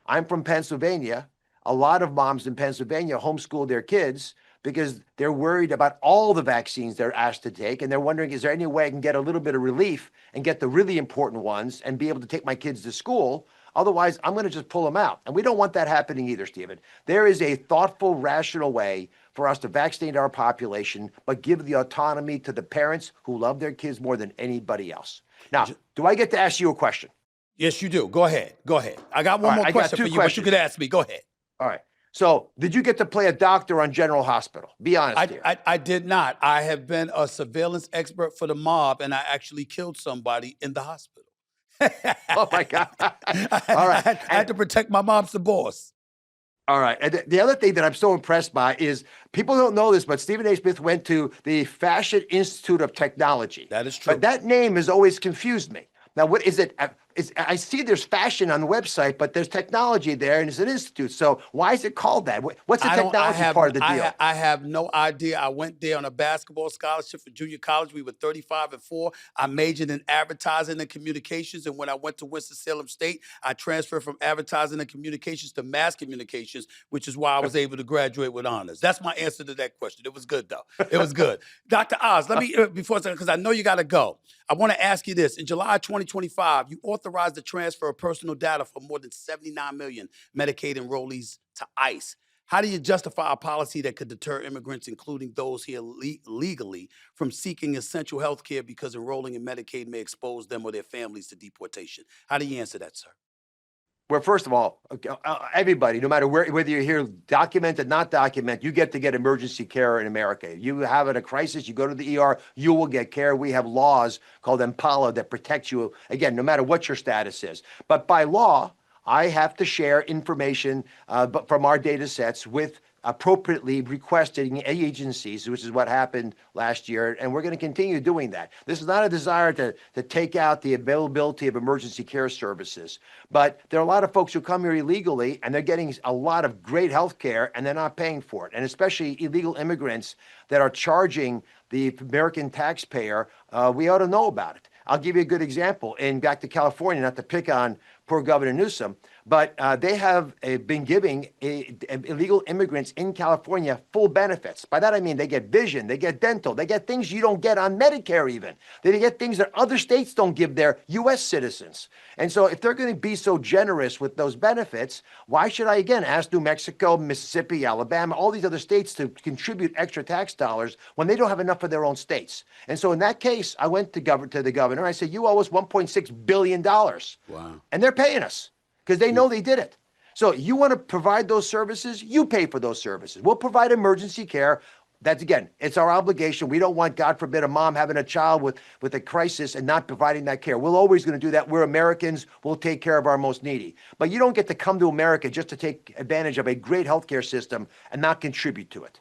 I'm from Pennsylvania. A lot of moms in Pennsylvania homeschool their kids because they're worried about all the vaccines they're asked to take. And they're wondering, is there any way I can get a little bit of relief and get the really important ones and be able to take my kids to school? Otherwise, I'm going to just pull them out. And we don't want that happening either, Stephen. There is a thoughtful, rational way for us to vaccinate our population, but give the autonomy to the parents who love their kids more than anybody else. Now, do I get to ask you a question? Yes, you do. Go ahead. Go ahead. I got one more question for you, but you could ask me. Go ahead. All right. So did you get to play a doctor on General Hospital? Be honest here. I did not. I have been a surveillance expert for the mob, and I actually killed somebody in the hospital. Oh, my God. All right. I had to protect my mom's the boss. All right. And the other thing that I'm so impressed by is people don't know this, but Stephen A. Smith went to the Fashion Institute of Technology. That is true. But that name has always confused me. Now, what is it? I see there's fashion on the website, but there's technology there, and it's an institute. So why is it called that? What's the technology part of the deal? I have no idea. I went there on a basketball scholarship for junior college. We were 35-4. I majored in advertising and communications, and when I went to Winston-Salem State, I transferred from advertising and communications to mass communications, which is why I was able to graduate with honors. That's my answer to that question. It was good, though. It was good. Dr. Oz, let me, before, because I know you got to go, I want to ask you this. In July 2025, you authorized the transfer of personal data for more than 79 million Medicaid enrollees to ICE. How do you justify a policy that could deter immigrants, including those here legally, from seeking essential health care because enrolling in Medicaid may expose them or their families to deportation? How do you answer that, sir? Well, first of all, everybody, no matter whether you're here documented, not documented, you get to get emergency care in America. You have a crisis, you go to the ER, you will get care. We have laws called Holla that protect you, again, no matter what your status is. But by law, I have to share information from our data sets with appropriately requesting agencies, which is what happened last year, and we're going to continue doing that. This is not a desire to take out the availability of emergency care services, but there are a lot of folks who come here illegally, and they're getting a lot of great health care, and they're not paying for it, and especially illegal immigrants that are charging the American taxpayer. We ought to know about it. I'll give you a good example. Back to California, not to pick on poor Governor Newsom, but they have been giving illegal immigrants in California full benefits. By that I mean they get vision, they get dental, they get things you don't get on Medicare even. They get things that other states don't give their U.S. citizens. And so if they're going to be so generous with those benefits, why should I, again, ask New Mexico, Mississippi, Alabama, all these other states to contribute extra tax dollars when they don't have enough for their own states? And so in that case, I went to the governor. I said, you owe us $1.6 billion. Wow. And they're paying us because they know they did it. So you want to provide those services, you pay for those services. We'll provide emergency care. That's, again, it's our obligation. We don't want, God forbid, a mom having a child with a crisis and not providing that care. We're always going to do that. We're Americans. We'll take care of our most needy. But you don't get to come to America just to take advantage of a great healthcare system and not contribute to it.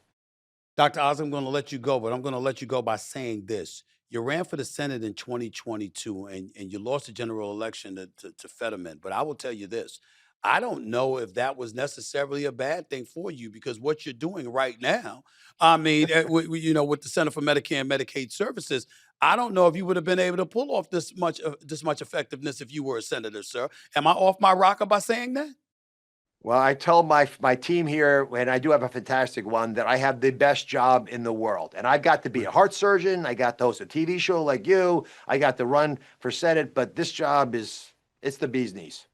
Dr. Oz, I'm going to let you go, but I'm going to let you go by saying this. You ran for the Senate in 2022, and you lost the general election to Fetterman. But I will tell you this. I don't know if that was necessarily a bad thing for you, because what you're doing right now, I mean, with the Center for Medicare and Medicaid Services, I don't know if you would have been able to pull off this much effectiveness if you were a senator, sir. Am I off my rocker by saying that? Well, I tell my team here, and I do have a fantastic one, that I have the best job in the world. And I've got to be a heart surgeon. I got to host a TV show like you. I got to run for Senate. But this job it's the bee's knees.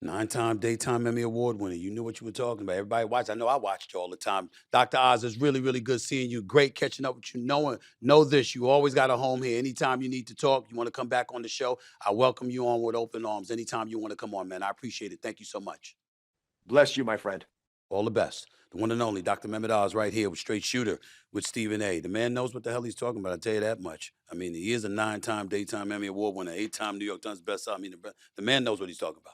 9-time Daytime Emmy Award winner. You knew what you were talking about. Everybody watched. I know I watched you all the time. Dr. Oz, it's really, really good seeing you. Great catching up with you. Know this. You always got a home here. Anytime you need to talk, you want to come back on the show, I welcome you on with open arms. Anytime you want to come on, man. I appreciate it. Thank you so much. Bless you, my friend. All the best. The one and only Dr. Mehmet Oz right here with Straight Shooter with Stephen A. The man knows what the hell he's talking about. I'll tell you that much. I mean, he is a 9-time Daytime Emmy Award winner, 8-time New York Times bestseller. I mean, the man knows what he's talking about.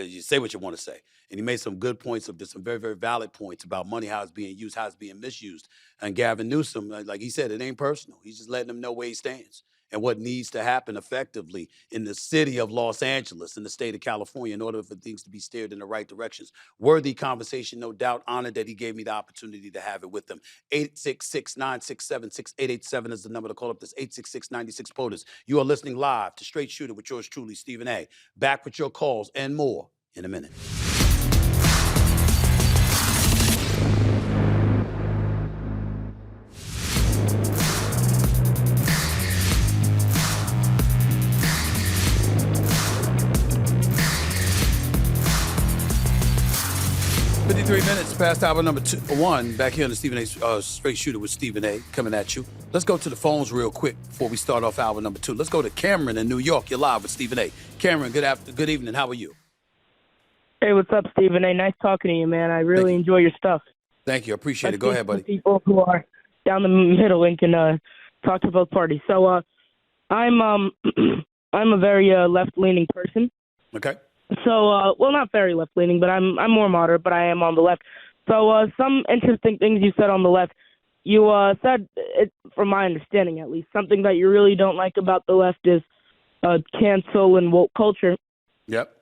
You say what you want to say. And he made some good points some very, very valid points about money, how it's being used, how it's being misused. And Gavin Newsom, like he said, it ain't personal. He's just letting them know where he stands and what needs to happen effectively in the city of Los Angeles, in the state of California, in order for things to be steered in the right directions. Worthy conversation, no doubt. Honored that he gave me the opportunity to have it with him. 866-967-6887 is the number to call up. This 866-96-POTUS. You are listening live to Straight Shooter with yours truly, Stephen A. Back with your calls and more in a minute. 53 minutes past hour number 1, back here on the Stephen A. Straight Shooter with Stephen A. coming at you. Let's go to the phones real quick before we start off hour number 2. Let's go to Cameron in New York. You're live with Stephen A. Cameron, good evening. How are you? Hey, what's up, Stephen A? Nice talking to you, man. I really enjoy your stuff. Thank you. I appreciate it. Go ahead, buddy. People who are down the middle and can talk to both parties. So I'm a very left-leaning person. Okay. So, well, not very left-leaning, but I'm more moderate, but I am on the left. So some interesting things you said on the left. You said, from my understanding at least, something that you really don't like about the left is cancel and woke culture. Yep.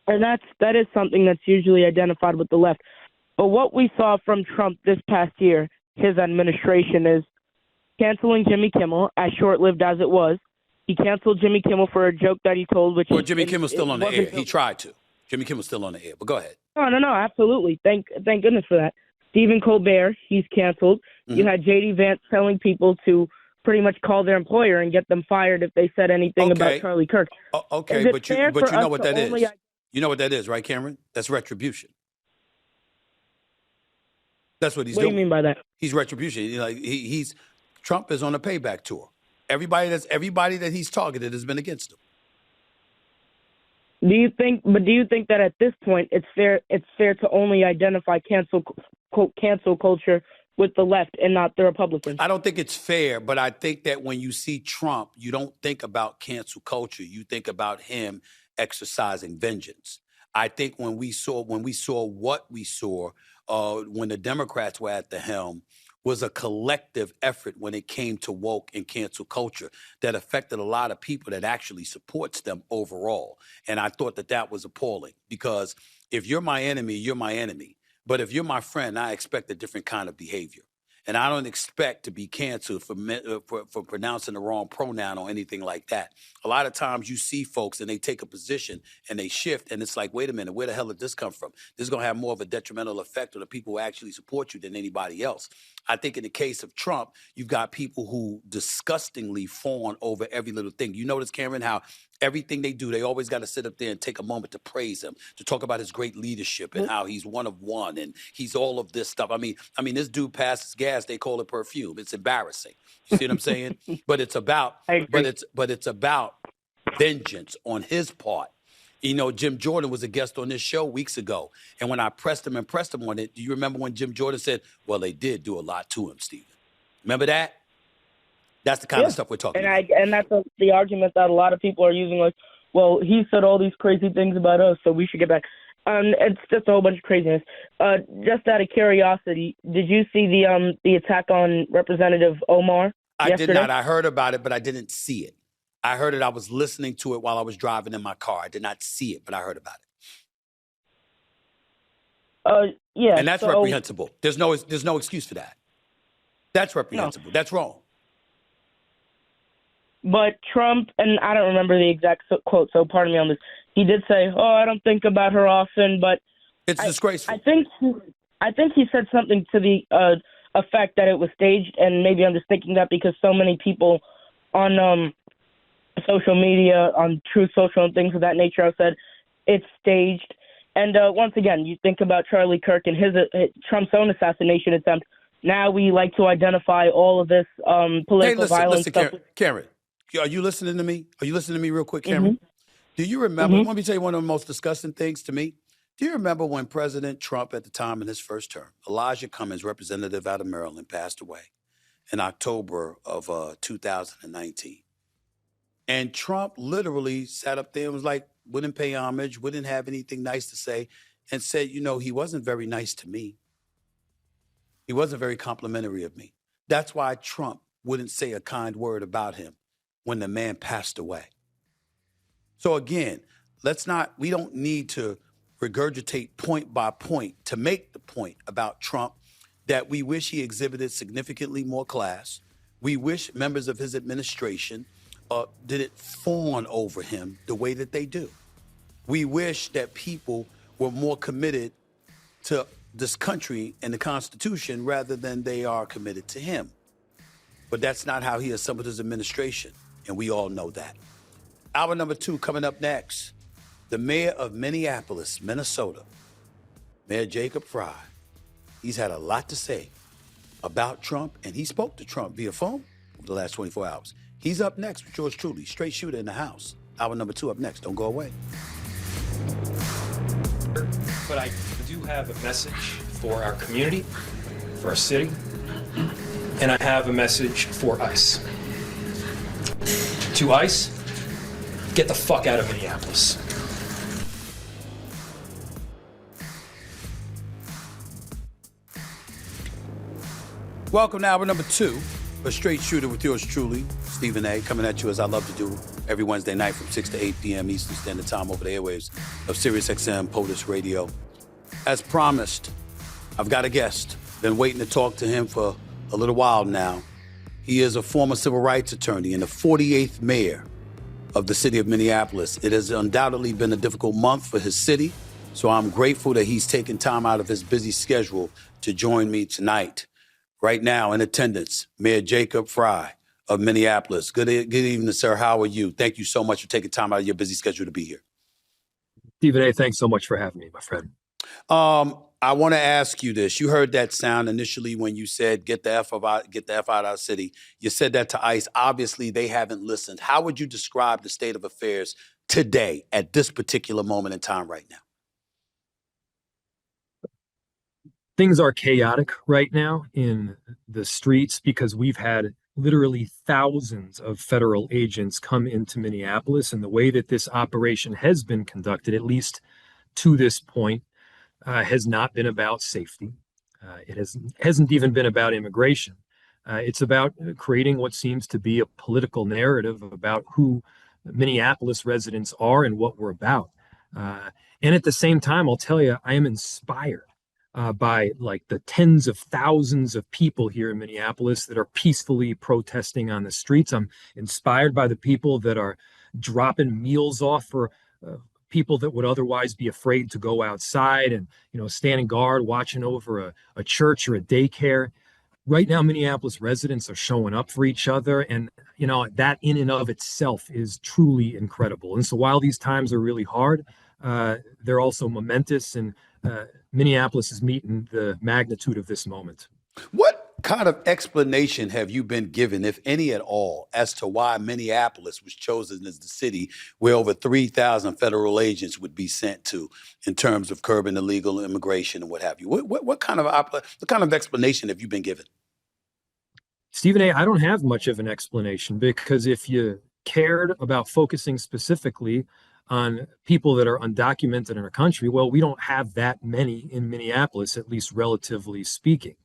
And that is something that's usually identified with the left. But what we saw from Trump this past year, his administration, is canceling Jimmy Kimmel, as short-lived as it was. He canceled Jimmy Kimmel for a joke that he told, which Jimmy Kimmel's still on the air. He tried to. Jimmy Kimmel's still on the air, but go ahead. No, absolutely. Thank goodness for that. Stephen Colbert, he's canceled. Mm-hmm. You had J.D. Vance telling people to pretty much call their employer and get them fired if they said anything about Charlie Kirk. Okay, but you know what that is. You know what that is, right, Cameron? That's retribution. That's what he's doing. What do you mean by that? He's retribution. He's Trump is on a payback tour. Everybody that he's targeted has been against him. Do you think that at this point it's fair to only identify cancel culture with the left and not the Republicans? I don't think it's fair, but I think that when you see Trump, you don't think about cancel culture. You think about him exercising vengeance. I think when we saw what we saw when the Democrats were at the helm, was a collective effort when it came to woke and cancel culture that affected a lot of people that actually supports them overall. And I thought that was appalling, because if you're my enemy, you're my enemy. But if you're my friend, I expect a different kind of behavior. And I don't expect to be canceled for pronouncing the wrong pronoun or anything like that. A lot of times you see folks and they take a position and they shift, and it's like, wait a minute, where the hell did this come from? This is going to have more of a detrimental effect on the people who actually support you than anybody else. I think in the case of Trump, you've got people who disgustingly fawn over every little thing. You notice, Cameron, how everything they do, they always got to sit up there and take a moment to praise him, to talk about his great leadership and how he's one of one and he's all of this stuff. I mean, this dude passes gas, they call it perfume. It's embarrassing. You see what I'm saying? But it's about vengeance on his part. You know, Jim Jordan was a guest on this show weeks ago, and when I pressed him on it, do you remember when Jim Jordan said, well, they did do a lot to him, Stephen? Remember that? That's the kind of stuff we're talking about. And that's the argument that a lot of people are using, like, well, he said all these crazy things about us, so we should get back. It's just a whole bunch of craziness. Just out of curiosity, did you see the attack on Representative Omar yesterday? I did not. I heard about it, but I didn't see it. I heard it. I was listening to it while I was driving in my car. I did not see it, but I heard about it. Yeah. And that's reprehensible. There's no excuse for that. That's reprehensible. No. That's wrong. But Trump, and I don't remember the exact quote, so pardon me on this. He did say, I don't think about her often, but it's disgraceful. I think he said something to the effect that it was staged, and maybe I'm just thinking that because so many people on social media, on Truth Social and things of that nature have said it's staged. And once again, you think about Charlie Kirk and his Trump's own assassination attempt. Now we like to identify all of this political violence stuff. Karen, are you listening to me? Are you listening to me real quick, Cameron? Mm-hmm. Do you remember, let me tell you one of the most disgusting things to me. Do you remember when President Trump at the time in his first term, Elijah Cummings, representative out of Maryland, passed away in October of 2019? And Trump literally sat up there and was like, wouldn't pay homage, wouldn't have anything nice to say, and said, he wasn't very nice to me. He wasn't very complimentary of me. That's why Trump wouldn't say a kind word about him when the man passed away. So again, we don't need to regurgitate point by point to make the point about Trump that we wish he exhibited significantly more class. We wish members of his administration didn't fawn over him the way that they do. We wish that people were more committed to this country and the Constitution rather than they are committed to him. But that's not how he assembled his administration, and we all know that. Hour number 2 coming up next. The mayor of Minneapolis, Minnesota, Mayor Jacob Frey. He's had a lot to say about Trump, and he spoke to Trump via phone over the last 24 hours. He's up next with yours truly, Straight Shooter in the house. Hour number 2 up next. Don't go away. But I do have a message for our community, for our city, and I have a message for ICE. To ICE, get the fuck out of Minneapolis. Welcome to hour number 2, a Straight Shooter with yours truly, Stephen A., coming at you as I love to do every Wednesday night from 6 to 8 p.m. Eastern Standard Time over the airwaves of SiriusXM POTUS Radio. As promised, I've got a guest. Been waiting to talk to him for a little while now. He is a former civil rights attorney and the 48th mayor of the city of Minneapolis. It has undoubtedly been a difficult month for his city, so I'm grateful that he's taken time out of his busy schedule to join me tonight. Right now in attendance, Mayor Jacob Frey of Minneapolis. Good evening, sir. How are you? Thank you so much for taking time out of your busy schedule to be here. Stephen A., thanks so much for having me, my friend. I want to ask you this. You heard that sound initially when you said, get the F out of our city. You said that to ICE. Obviously, they haven't listened. How would you describe the state of affairs today at this particular moment in time right now? Things are chaotic right now in the streets because we've had literally thousands of federal agents come into Minneapolis, and the way that this operation has been conducted, at least to this point, has not been about safety. It hasn't even been about immigration. It's about creating what seems to be a political narrative about who Minneapolis residents are and what we're about. And at the same time, I'll tell you, I am inspired by like the tens of thousands of people here in Minneapolis that are peacefully protesting on the streets. I'm inspired by the people that are dropping meals off for people that would otherwise be afraid to go outside and, standing guard, watching over a church or a daycare. Right now, Minneapolis residents are showing up for each other. And, that in and of itself is truly incredible. And so while these times are really hard, they're also momentous, and Minneapolis is meeting the magnitude of this moment. What kind of explanation have you been given, if any at all, as to why Minneapolis was chosen as the city where over 3,000 federal agents would be sent to in terms of curbing illegal immigration and what have you? What kind of explanation have you been given? Stephen A., I don't have much of an explanation, because if you cared about focusing specifically on people that are undocumented in our country, well, we don't have that many in Minneapolis, at least relatively speaking.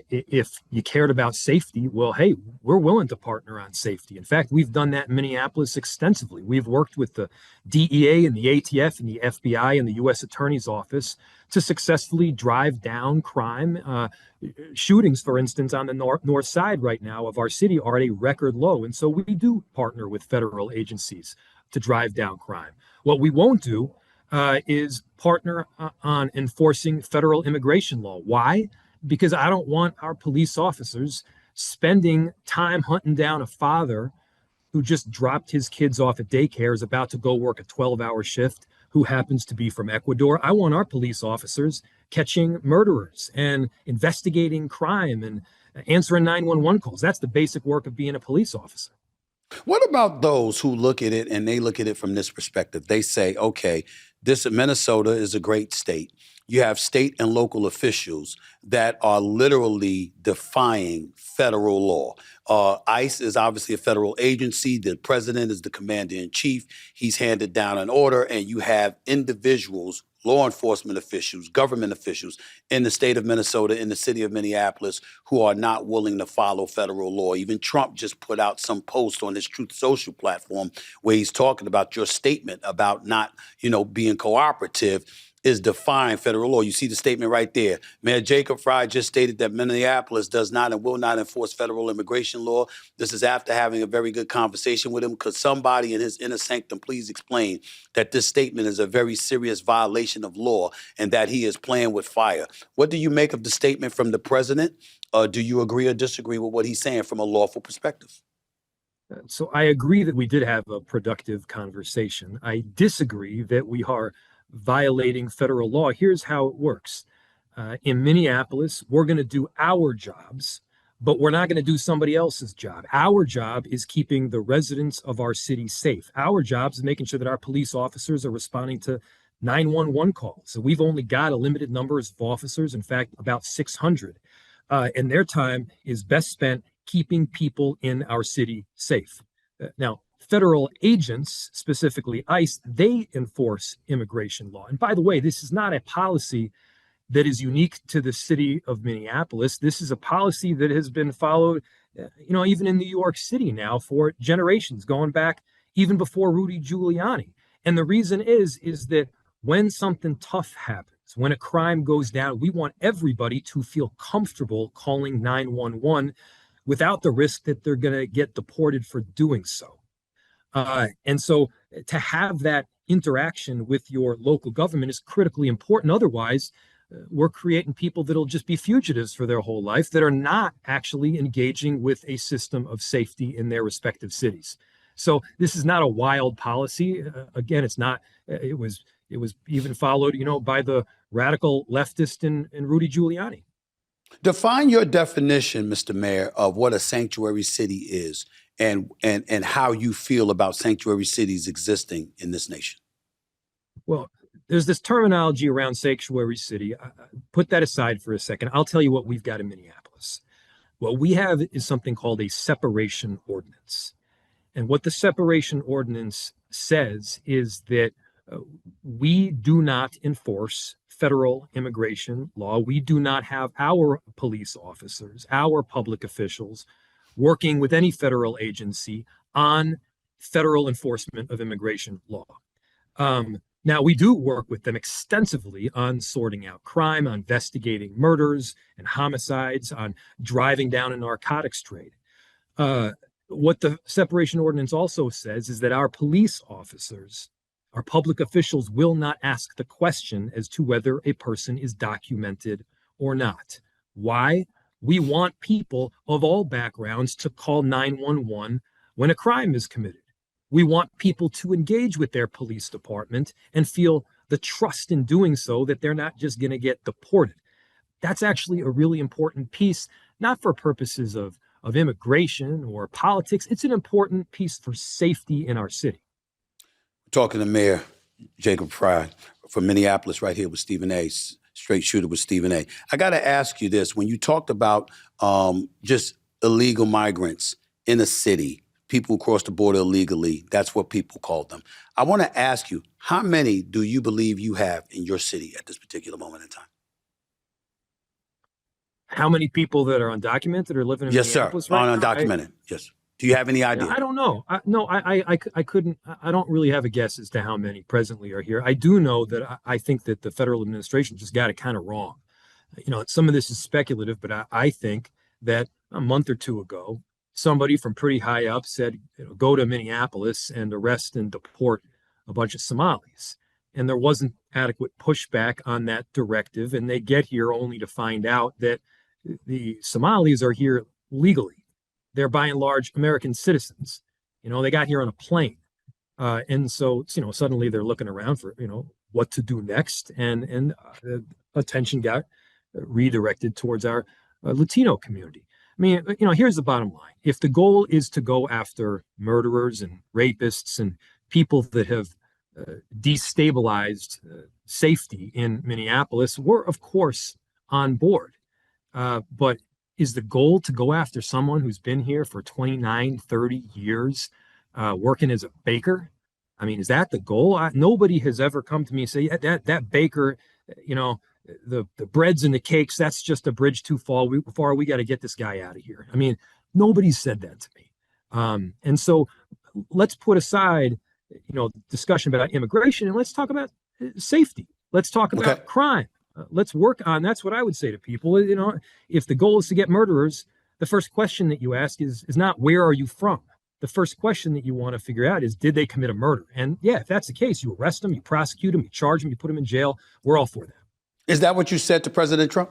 If you cared about safety, well, hey, we're willing to partner on safety. In fact, we've done that in Minneapolis extensively. We've worked with the DEA and the ATF and the FBI and the U.S. Attorney's Office to successfully drive down crime. Shootings, for instance, on the north side right now of our city are at a record low. And so we do partner with federal agencies to drive down crime. What we won't do is partner on enforcing federal immigration law. Why? Because I don't want our police officers spending time hunting down a father who just dropped his kids off at daycare, is about to go work a 12-hour shift, who happens to be from Ecuador. I want our police officers catching murderers and investigating crime and answering 911 calls. That's the basic work of being a police officer. What about those who look at it and they look at it from this perspective? They say, okay, Minnesota is a great state. You have state and local officials that are literally defying federal law. ICE is obviously a federal agency. The president is the commander in chief. He's handed down an order, and you have individuals, law enforcement officials, government officials in the state of Minnesota, in the city of Minneapolis, who are not willing to follow federal law. Even Trump just put out some post on his Truth Social platform where he's talking about your statement about not, being cooperative is defying federal law. You see the statement right there. Mayor Jacob Frey just stated that Minneapolis does not and will not enforce federal immigration law. This is after having a very good conversation with him. Could somebody in his inner sanctum please explain that this statement is a very serious violation of law and that he is playing with fire? What do you make of the statement from the president? Do you agree or disagree with what he's saying from a lawful perspective? So I agree that we did have a productive conversation. I disagree that we are violating federal law. Here's how it works. In Minneapolis, we're going to do our jobs, but we're not going to do somebody else's job. Our job is keeping the residents of our city safe. Our job is making sure that our police officers are responding to 911 calls. So we've only got a limited number of officers, in fact, about 600. And their time is best spent keeping people in our city safe. Now, federal agents, specifically ICE, they enforce immigration law. And by the way, this is not a policy that is unique to the city of Minneapolis. This is a policy that has been followed, even in New York City now for generations, going back even before Rudy Giuliani. And the reason is that when something tough happens, when a crime goes down, we want everybody to feel comfortable calling 911 without the risk that they're going to get deported for doing so. And so to have that interaction with your local government is critically important. Otherwise, we're creating people that'll just be fugitives for their whole life that are not actually engaging with a system of safety in their respective cities. So this is not a wild policy. Again, it's not. It was even followed, by the radical leftist in Rudy Giuliani. Define your definition, Mr. Mayor, of what a sanctuary city is and how you feel about sanctuary cities existing in this nation. Well, there's this terminology around sanctuary city. Put that aside for a second. I'll tell you what we've got in Minneapolis. What we have is something called a separation ordinance. And what the separation ordinance says is that we do not enforce federal immigration law. We do not have our police officers, our public officials working with any federal agency on federal enforcement of immigration law. Now, we do work with them extensively on sorting out crime, on investigating murders and homicides, on driving down a narcotics trade. What the separation ordinance also says is that our police officers, our public officials, will not ask the question as to whether a person is documented or not. Why? We want people of all backgrounds to call 911 when a crime is committed. We want people to engage with their police department and feel the trust in doing so that they're not just going to get deported. That's actually a really important piece, not for purposes of immigration or politics. It's an important piece for safety in our city. Talking to Mayor Jacob Frey from Minneapolis right here with Stephen A., straight shooter with Stephen A. I got to ask you this. When you talked about just illegal migrants in a city, people who cross the border illegally, that's what people call them. I want to ask you, how many do you believe you have in your city at this particular moment in time? How many people that are undocumented or living in Minneapolis right now? Undocumented, yes. Do you have any idea? I don't know. I couldn't. I don't really have a guess as to how many presently are here. I do know that I think that the federal administration just got it kind of wrong. Some of this is speculative, but I think that a month or two ago, somebody from pretty high up said, go to Minneapolis and arrest and deport a bunch of Somalis. And there wasn't adequate pushback on that directive. And they get here only to find out that the Somalis are here legally. They're by and large American citizens. They got here on a plane. And so, suddenly they're looking around for, what to do next. And attention got redirected towards our Latino community. I mean, here's the bottom line. If the goal is to go after murderers and rapists and people that have destabilized safety in Minneapolis, we're, of course, on board. But is the goal to go after someone who's been here for 29, 30 years, working as a baker? I mean, is that the goal? Nobody has ever come to me and say, yeah, that baker, the breads and the cakes, that's just a bridge too far. We got to get this guy out of here. I mean, nobody's said that to me. And so let's put aside, discussion about immigration and let's talk about safety. Let's talk about crime. Let's work on, that's what I would say to people. If the goal is to get murderers, the first question that you ask is not where are you from? The first question that you want to figure out is, did they commit a murder? And yeah, if that's the case, you arrest them, you prosecute them, you charge them, you put them in jail. We're all for that. Is that what you said to President Trump?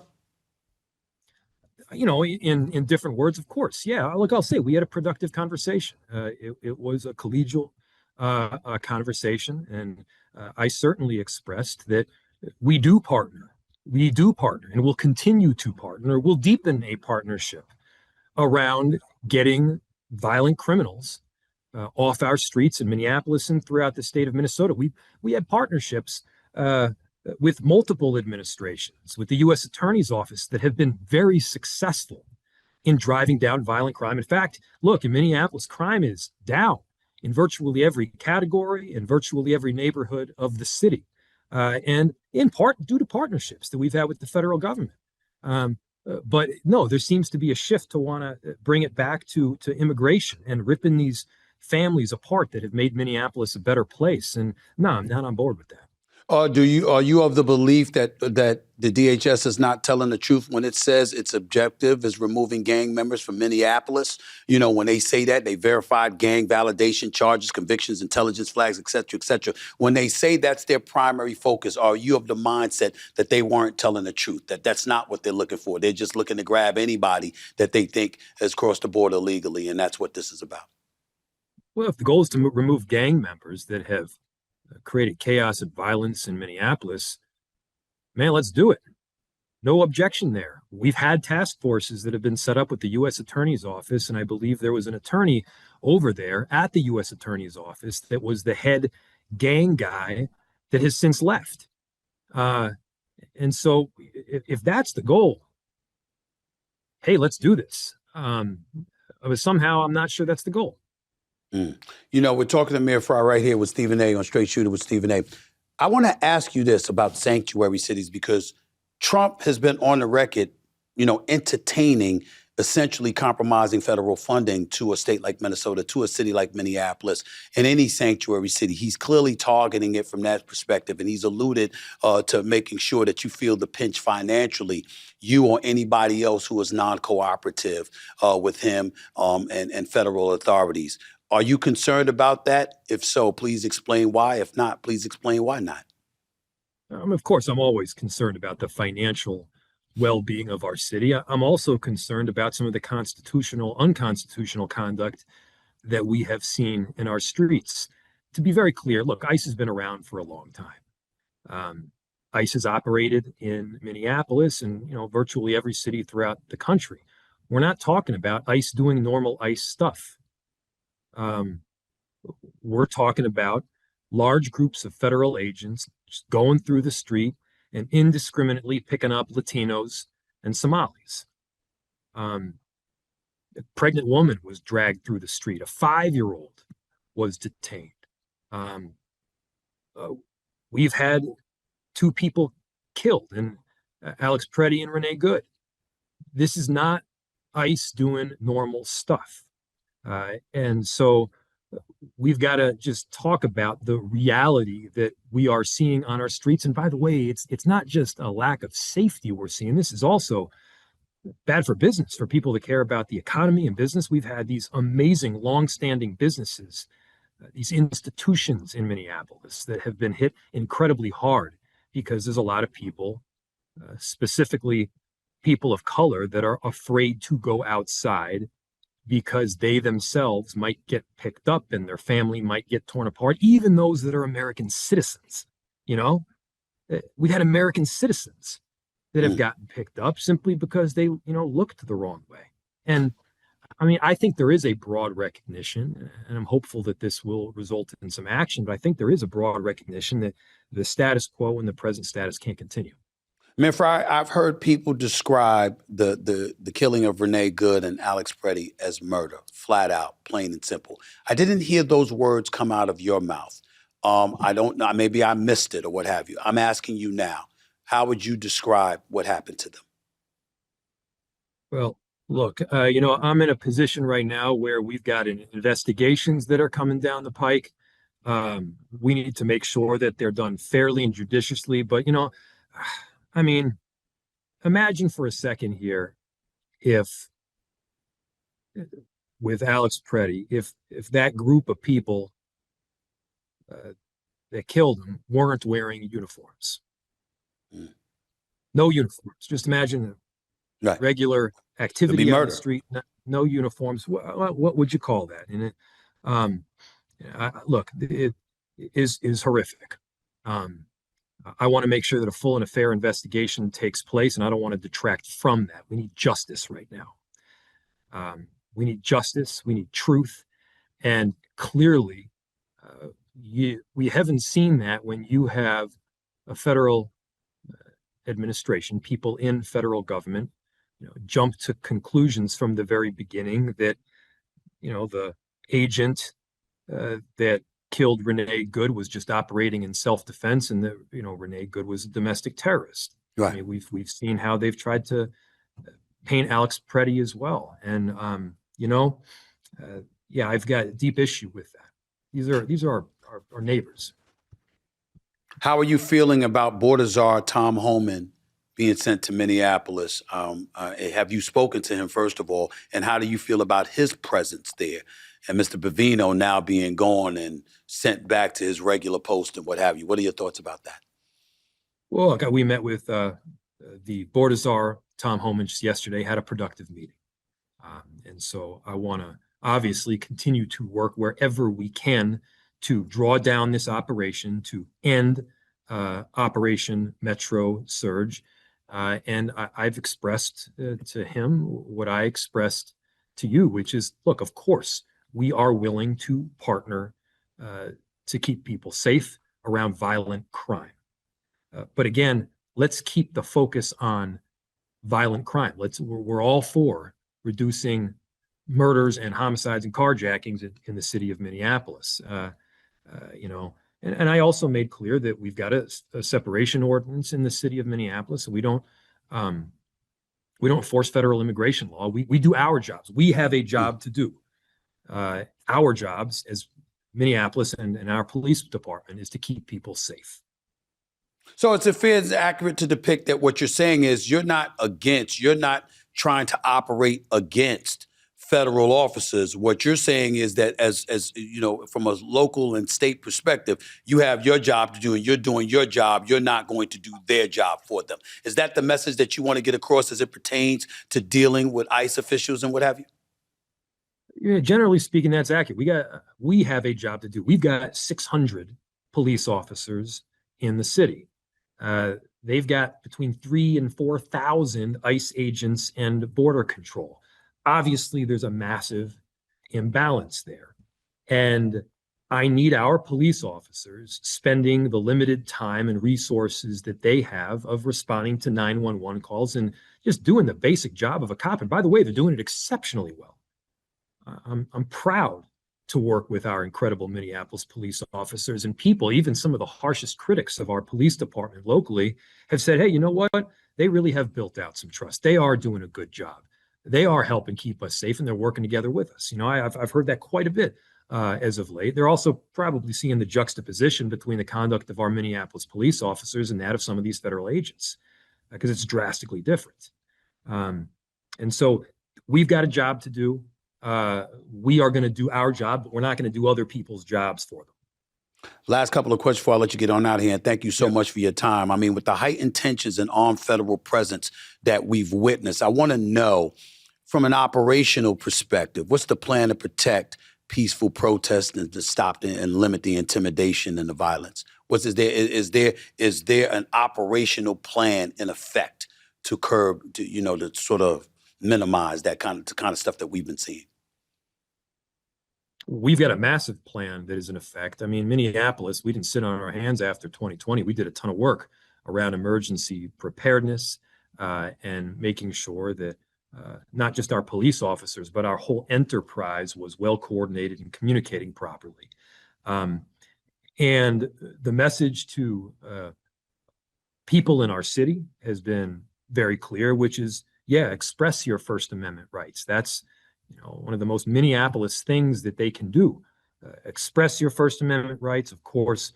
In different words, of course. Yeah, look, I'll say we had a productive conversation. It was a collegial a conversation, and I certainly expressed that we do partner. We do partner, and we'll continue to partner. We'll deepen a partnership around getting violent criminals off our streets in Minneapolis and throughout the state of Minnesota. We have partnerships with multiple administrations, with the U.S. Attorney's Office, that have been very successful in driving down violent crime. In fact, look, in Minneapolis, crime is down in virtually every category, in virtually every neighborhood of the city, and in part due to partnerships that we've had with the federal government. But no, there seems to be a shift to want to bring it back to immigration and ripping these families apart that have made Minneapolis a better place. And no, I'm not on board with that. Are you of the belief that the DHS is not telling the truth when it says its objective is removing gang members from Minneapolis? You know, when they say that, they verified gang validation charges, convictions, intelligence flags, et cetera, et cetera. When they say that's their primary focus, are you of the mindset that they weren't telling the truth, that that's not what they're looking for? They're just looking to grab anybody that they think has crossed the border illegally, and that's what this is about? Well, if the goal is to remove gang members that have created chaos and violence in Minneapolis, man, let's do it. No objection there. We've had task forces that have been set up with the U.S. Attorney's Office, and I believe there was an attorney over there at the U.S. Attorney's Office that was the head gang guy that has since left. And so if that's the goal, hey, let's do this. But somehow I'm not sure that's the goal. You know, we're talking to Mayor Frey right here with Stephen A. on Straight Shooter with Stephen A. I want to ask you this about sanctuary cities, because Trump has been on the record, you know, entertaining essentially compromising federal funding to a state like Minnesota, to a city like Minneapolis, and any sanctuary city. He's clearly targeting it from that perspective, and he's alluded to making sure that you feel the pinch financially, you or anybody else who is non-cooperative with him and federal authorities. Are you concerned about that? If so, please explain why. If not, please explain why not. Of course, I'm always concerned about the financial well-being of our city. I'm also concerned about some of the constitutional, unconstitutional conduct that we have seen in our streets. To be very clear, look, ICE has been around for a long time. ICE has operated in Minneapolis and, you know, virtually every city throughout the country. We're not talking about ICE doing normal ICE stuff. We're talking about large groups of federal agents just going through the street and indiscriminately picking up Latinos and Somalis. A pregnant woman was dragged through the street. A 5-year-old was detained. We've had 2 people killed, and Alex Preddy and Renee Good. This is not ICE doing normal stuff. And so we've got to just talk about the reality that we are seeing on our streets. And by the way, it's not just a lack of safety we're seeing. This is also bad for business, for people that care about the economy and business. We've had these amazing, long-standing businesses, these institutions in Minneapolis that have been hit incredibly hard because there's a lot of people, specifically people of color, that are afraid to go outside because they themselves might get picked up and their family might get torn apart, even those that are American citizens. You know, we've had American citizens that have gotten picked up simply because they, you know, looked the wrong way. And I mean, I think there is a broad recognition, and I'm hopeful that this will result in some action, but I think there is a broad recognition that the status quo and the present status can't continue. Mayor Frey, I've heard people describe the killing of Renee Good and Alex Preddy as murder, flat out, plain and simple. I didn't hear those words come out of your mouth. I don't know, maybe I missed it or what have you. I'm asking you now, how would you describe what happened to them? Well, look, you know, I'm in a position right now where we've got investigations that are coming down the pike. We need to make sure that they're done fairly and judiciously, but, you know, I mean, imagine for a second here if, with Alex Preddy, if that group of people that killed him weren't wearing uniforms. No uniforms. Just imagine regular activity on the street, no uniforms. What would you call that? And Look, it is horrific. I want to make sure that a full and a fair investigation takes place, and I don't want to detract from that. We need justice right now. We need justice. We need truth. And clearly, we haven't seen that when you have a federal administration, people in federal government, jump to conclusions from the very beginning that, the agent that killed Renee Good was just operating in self-defense, and that Renee Good was a domestic terrorist. Right. I mean, we've seen how they've tried to paint Alex Preddy as well, and yeah, I've got a deep issue with that. These are our neighbors. How are you feeling about border czar Tom Homan being sent to Minneapolis? Have you spoken to him, first of all, and how do you feel about his presence there? And Mr. Bavino now being gone and sent back to his regular post and what have you. What are your thoughts about that? Well, look, we met with the border czar Tom Homan just yesterday, had a productive meeting. And so I want to obviously continue to work wherever we can to draw down this operation, to end Operation Metro Surge. And I've expressed to him what I expressed to you, which is, look, of course, we are willing to partner to keep people safe around violent crime. But again, let's keep the focus on violent crime. We're all for reducing murders and homicides and carjackings in the city of Minneapolis. And I also made clear that we've got a separation ordinance in the city of Minneapolis, and we don't force federal immigration law. We do our jobs. We have a job to do. Our jobs as Minneapolis and our police department is to keep people safe. So it's accurate to depict that what you're saying is you're not trying to operate against federal officers. What you're saying is that as from a local and state perspective, you have your job to do and you're doing your job. You're not going to do their job for them. Is that the message that you want to get across as it pertains to dealing with ICE officials and what have you? Yeah, generally speaking, that's accurate. We have a job to do. We've got 600 police officers in the city. They've got between 3,000 and 4,000 ICE agents and border control. Obviously, there's a massive imbalance there. And I need our police officers spending the limited time and resources that they have of responding to 911 calls and just doing the basic job of a cop. And by the way, they're doing it exceptionally well. I'm proud to work with our incredible Minneapolis police officers, and people, even some of the harshest critics of our police department locally, have said, hey, you know what? They really have built out some trust. They are doing a good job. They are helping keep us safe, and they're working together with us. I've heard that quite a bit as of late. They're also probably seeing the juxtaposition between the conduct of our Minneapolis police officers and that of some of these federal agents, because it's drastically different. And so we've got a job to do. We are going to do our job, but we're not going to do other people's jobs for them. Last couple of questions before I let you get on out of here. And thank you so much for your time. I mean, with the heightened tensions and armed federal presence that we've witnessed, I want to know, from an operational perspective, what's the plan to protect peaceful protests and to stop and limit the intimidation and the violence? Is there an operational plan in effect to curb, to sort of minimize that kind of stuff that we've been seeing? We've got a massive plan that is in effect. I mean, Minneapolis, we didn't sit on our hands after 2020. We did a ton of work around emergency preparedness and making sure that not just our police officers, but our whole enterprise was well coordinated and communicating properly. And the message to people in our city has been very clear, which is, yeah, express your First Amendment rights. That's one of the most Minneapolis things that they can do. Express your First Amendment rights, of course,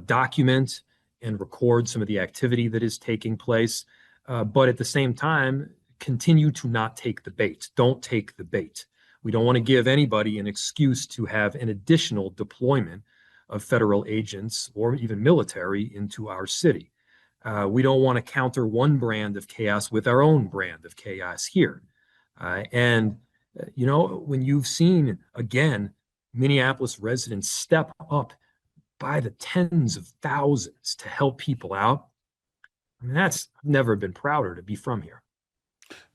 document and record some of the activity that is taking place. But at the same time, continue to not take the bait. Don't take the bait. We don't want to give anybody an excuse to have an additional deployment of federal agents or even military into our city. We don't want to counter one brand of chaos with our own brand of chaos here. And when you've seen, again, Minneapolis residents step up by the tens of thousands to help people out. I mean, I've never been prouder to be from here.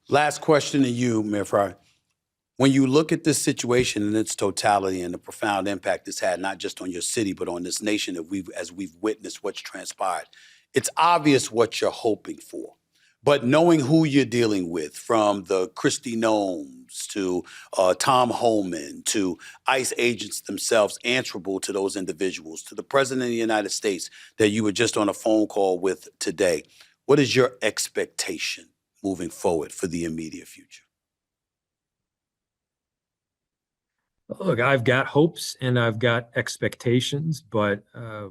Last question to you, Mayor Frey. When you look at this situation in its totality and the profound impact it's had, not just on your city, but on this nation as we've witnessed what's transpired, it's obvious what you're hoping for. But knowing who you're dealing with, from the Christy Gnomes to Tom Holman to ICE agents themselves answerable to those individuals, to the President of the United States that you were just on a phone call with today, what is your expectation moving forward for the immediate future? Look, I've got hopes and I've got expectations, but I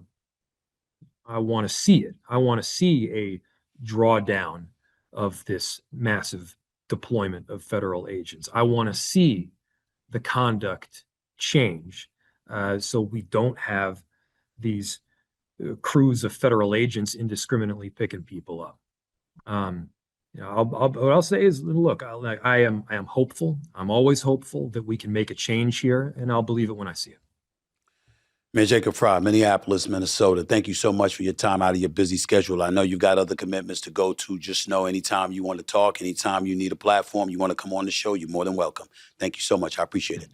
want to see it. I want to see a drawdown of this massive deployment of federal agents. I want to see the conduct change, so we don't have these crews of federal agents indiscriminately picking people up. What I'll say is, look, I am hopeful. I'm always hopeful that we can make a change here, and I'll believe it when I see it. Mayor Jacob Frey, Minneapolis, Minnesota, thank you so much for your time out of your busy schedule. I know you've got other commitments to go to. Just know anytime you want to talk, anytime you need a platform, you want to come on the show, you're more than welcome. Thank you so much. I appreciate it.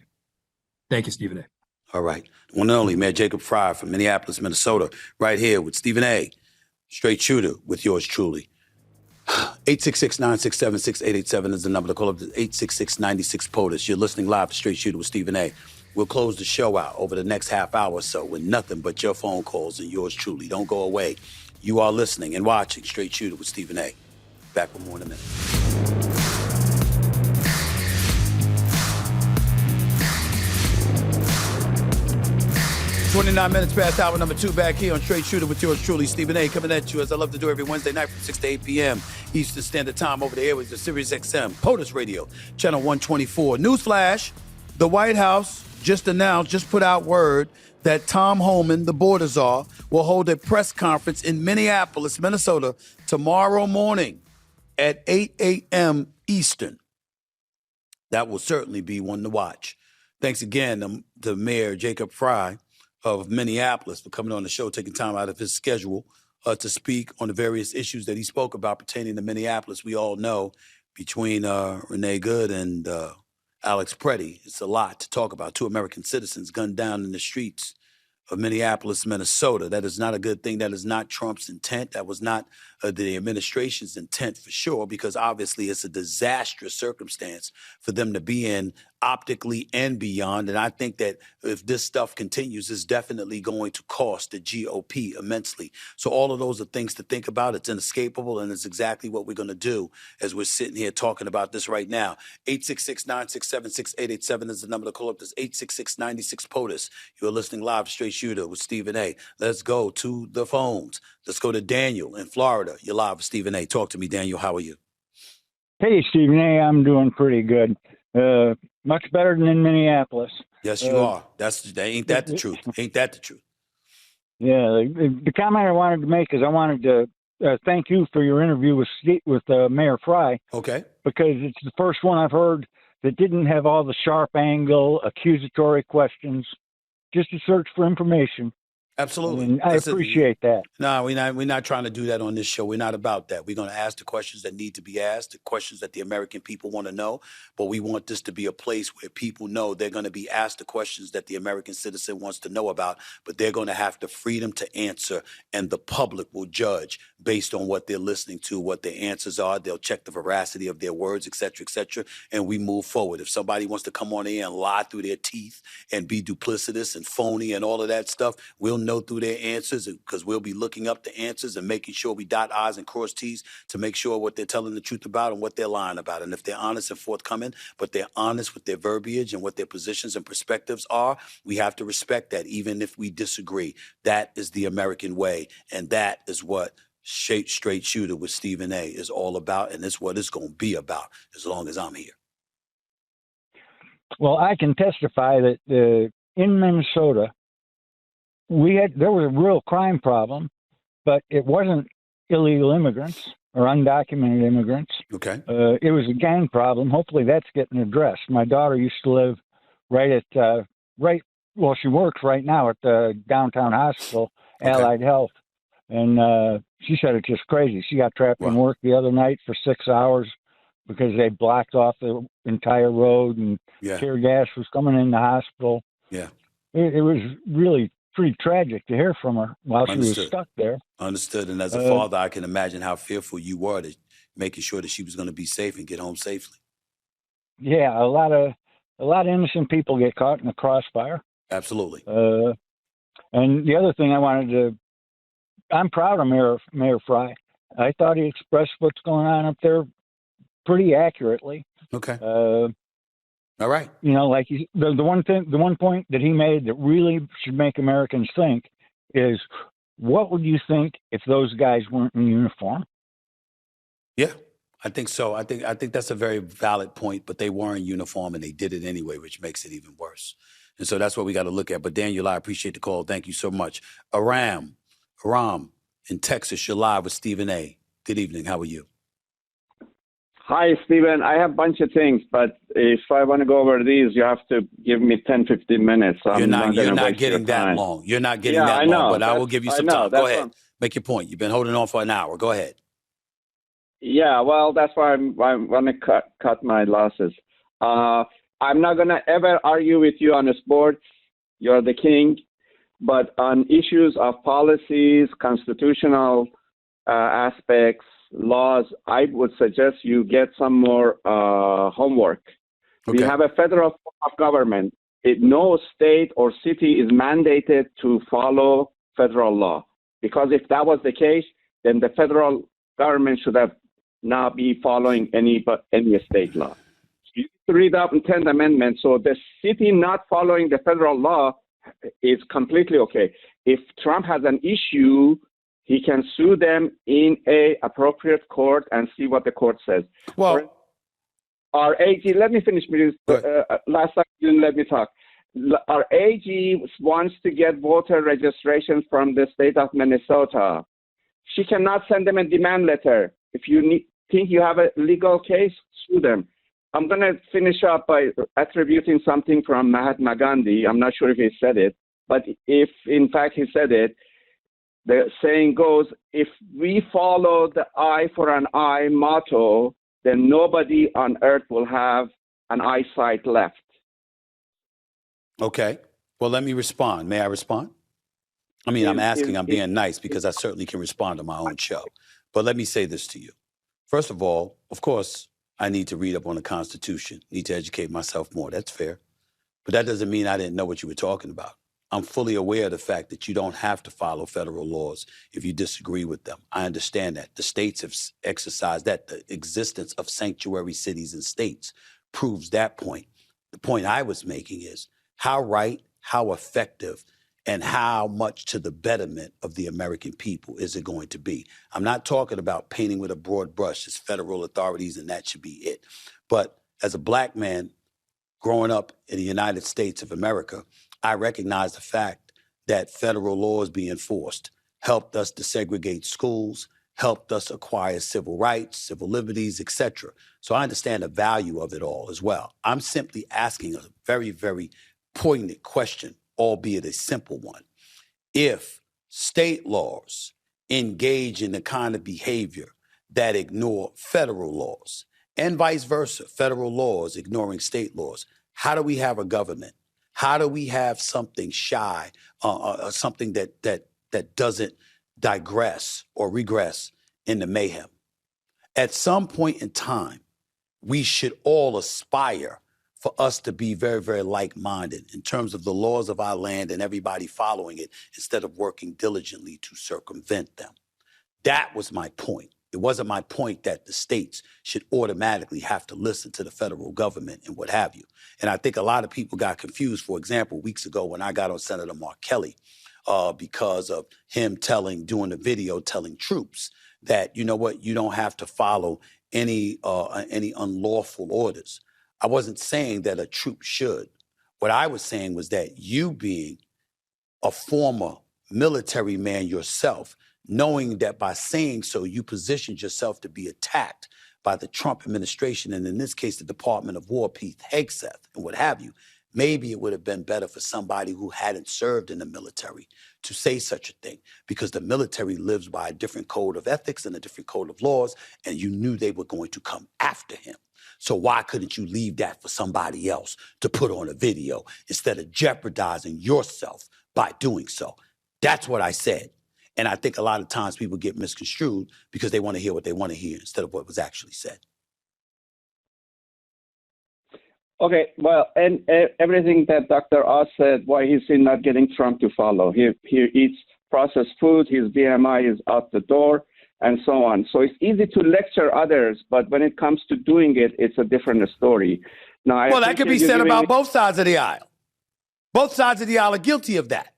Thank you, Stephen A. All right. One and only Mayor Jacob Frey from Minneapolis, Minnesota, right here with Stephen A. Straight Shooter with yours truly. 866-967-6887 is the number to call up. 866-96-POTUS. You're listening live to Straight Shooter with Stephen A. We'll close the show out over the next half hour or so with nothing but your phone calls and yours truly. Don't go away. You are listening and watching Straight Shooter with Stephen A. Back with more in a minute. 29 minutes past hour number 2 back here on Straight Shooter with yours truly, Stephen A. Coming at you as I love to do every Wednesday night from 6 to 8 p.m. Eastern Standard Time over the airways of Sirius XM, POTUS Radio, Channel 124. Newsflash, the White House just put out word that Tom Holman, the border czar, will hold a press conference in Minneapolis, Minnesota, tomorrow morning at 8 a.m. Eastern. That will certainly be one to watch. Thanks again to Mayor Jacob Frey of Minneapolis for coming on the show, taking time out of his schedule to speak on the various issues that he spoke about pertaining to Minneapolis. We all know between Renee Good and Alex Preddy, it's a lot to talk about. 2 American citizens gunned down in the streets of Minneapolis, Minnesota. That is not a good thing. That is not Trump's intent. That was not the administration's intent for sure, because obviously it's a disastrous circumstance for them to be in optically and beyond. And I think that if this stuff continues, it's definitely going to cost the GOP immensely. So all of those are things to think about. It's inescapable, and it's exactly what we're going to do as we're sitting here talking about this right now. 866-967-6887 is the number to call up. This 866-96-POTUS. You're listening live to Straight Shooter with Stephen A. Let's go to the phones. Let's go to Daniel in Florida. You're live with Stephen A. Talk to me, Daniel. How are you? Hey, Stephen A. I'm doing pretty good. Much better than in Minneapolis. Yes, you are. Ain't that the truth? Ain't that the truth? Yeah. The comment I wanted to make is I wanted to thank you for your interview with Mayor Frey. Okay. Because it's the first one I've heard that didn't have all the sharp angle, accusatory questions, just a search for information. Absolutely. And I appreciate that. No, we're not trying to do that on this show. We're not about that. We're going to ask the questions that need to be asked, the questions that the American people want to know. But we want this to be a place where people know they're going to be asked the questions that the American citizen wants to know about, but they're going to have the freedom to answer, and the public will judge based on what they're listening to, what their answers are. They'll check the veracity of their words, et cetera, and we move forward. If somebody wants to come on here and lie through their teeth and be duplicitous and phony and all of that stuff, we'll know through their answers, because we'll be looking up the answers and making sure we dot I's and cross T's to make sure what they're telling the truth about and what they're lying about. And if they're honest and forthcoming, but they're honest with their verbiage and what their positions and perspectives are, we have to respect that even if we disagree. That is the American way, and that is what Straight Shooter with Stephen A. is all about, and it's what it's going to be about as long as I'm here. Well, I can testify that in Minnesota, there was a real crime problem, but it wasn't illegal immigrants or undocumented immigrants. Okay. It was a gang problem. Hopefully that's getting addressed. My daughter used to live right well, she works right now at the downtown hospital, Okay. Allied Health. And she said it's just crazy. She got trapped in Wow. work the other night for 6 hours because they blocked off the entire road and Yeah. tear gas was coming in the hospital. Yeah. It was really pretty tragic to hear from her while she was Understood. stuck there. Understood. And as a Uh, father, I can imagine how fearful you were, to making sure that she was going to be safe and get home safely. Yeah, a lot of innocent people get caught in the crossfire. Absolutely. And the other thing I'm proud of Mayor Frey. I thought he expressed what's going on up there pretty accurately. Okay. All right. You know, like the one point that he made that really should make Americans think is, what would you think if those guys weren't in uniform? Yeah, I think so. I think that's a very valid point, but they were in uniform and they did it anyway, which makes it even worse. And so that's what we got to look at. But Daniel, I appreciate the call. Thank you so much. Aram in Texas, you're live with Stephen A. Good evening. How are you? Hi, Stephen. I have a bunch of things, but if I want to go over these, you have to give me 10, 15 minutes. You're not gonna waste getting your that time. long. You're not getting Yeah, that I long, know. but I will give you some I know. time. Go That's ahead. Make your point. You've been holding on for an hour. Go ahead. Yeah, well, that's why I want to cut my losses. I'm not going to ever argue with you on sports. You're the king. But on issues of policies, constitutional aspects, laws, I would suggest you get some more homework. Okay. We have a federal form of government. No state or city is mandated to follow federal law. Because if that was the case, then the federal government should have not be following any state law. You need to read up the 10th Amendment. So the city not following the federal law is completely okay. If Trump has an issue, he can sue them in a appropriate court and see what the court says. Well, our AG, let me finish, please. Last time you didn't let me talk. Our AG wants to get voter registration from the state of Minnesota. She cannot send them a demand letter. If you think you have a legal case, sue them. I'm going to finish up by attributing something from Mahatma Gandhi. I'm not sure if he said it, but if in fact he said it, the saying goes, if we follow the eye for an eye motto, then nobody on earth will have an eyesight left. Okay. Well, let me respond. May I respond? I mean, I'm being nice because I certainly can respond to my own show. But let me say this to you. First of all, of course, I need to read up on the Constitution, need to educate myself more. That's fair. But that doesn't mean I didn't know what you were talking about. I'm fully aware of the fact that you don't have to follow federal laws if you disagree with them. I understand that. The states have exercised that. The existence of sanctuary cities and states proves that point. The point I was making is how right, how effective, and how much to the betterment of the American people is it going to be? I'm not talking about painting with a broad brush as federal authorities and that should be it. But as a black man growing up in the United States of America, I recognize the fact that federal laws being enforced helped us desegregate schools, helped us acquire civil rights, civil liberties, etc. So I understand the value of it all as well. I'm simply asking a very, very poignant question, albeit a simple one. If state laws engage in the kind of behavior that ignore federal laws and vice versa, federal laws ignoring state laws, how do we have a government? How do we have something shy, something that doesn't digress or regress into mayhem? At some point in time, we should all aspire for us to be very, very like-minded in terms of the laws of our land and everybody following it instead of working diligently to circumvent them. That was my point. It wasn't my point that the states should automatically have to listen to the federal government and what have you. And I think a lot of people got confused, for example, weeks ago when I got on Senator Mark Kelly because of him doing a video telling troops that, you know what, you don't have to follow any unlawful orders. I wasn't saying that a troop should. What I was saying was that you being a former military man yourself, knowing that by saying so, you positioned yourself to be attacked by the Trump administration, and in this case, the Department of War, Pete Hegseth, and what have you, maybe it would have been better for somebody who hadn't served in the military to say such a thing, because the military lives by a different code of ethics and a different code of laws, and you knew they were going to come after him. So why couldn't you leave that for somebody else to put on a video instead of jeopardizing yourself by doing so? That's what I said. And I think a lot of times people get misconstrued because they want to hear what they want to hear instead of what was actually said. Okay, well, and everything that Dr. Oz said, why he's still not getting Trump to follow. He eats processed food, his BMI is out the door, and so on. So it's easy to lecture others, but when it comes to doing it, it's a different story. Now, well, that could be said about both sides of the aisle. Both sides of the aisle are guilty of that.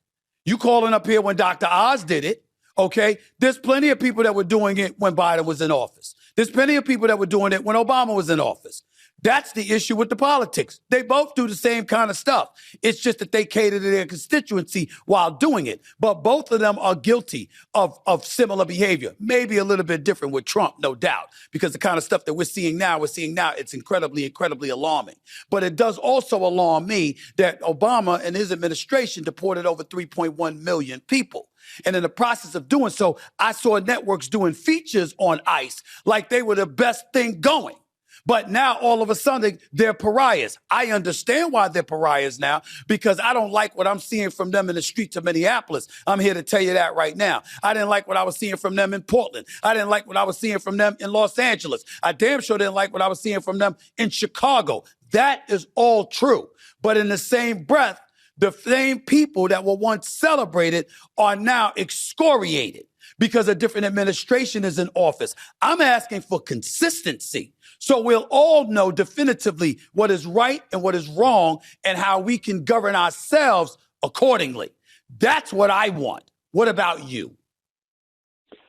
You calling up here when Dr. Oz did it, okay? There's plenty of people that were doing it when Biden was in office. There's plenty of people that were doing it when Obama was in office. That's the issue with the politics. They both do the same kind of stuff. It's just that they cater to their constituency while doing it. But both of them are guilty of similar behavior. Maybe a little bit different with Trump, no doubt, because the kind of stuff that we're seeing now, it's incredibly, incredibly alarming. But it does also alarm me that Obama and his administration deported over 3.1 million people. And in the process of doing so, I saw networks doing features on ICE like they were the best thing going. But now, all of a sudden, they're pariahs. I understand why they're pariahs now, because I don't like what I'm seeing from them in the streets of Minneapolis. I'm here to tell you that right now. I didn't like what I was seeing from them in Portland. I didn't like what I was seeing from them in Los Angeles. I damn sure didn't like what I was seeing from them in Chicago. That is all true. But in the same breath, the same people that were once celebrated are now excoriated because a different administration is in office. I'm asking for consistency, so we'll all know definitively what is right and what is wrong and how we can govern ourselves accordingly. That's what I want. What about you?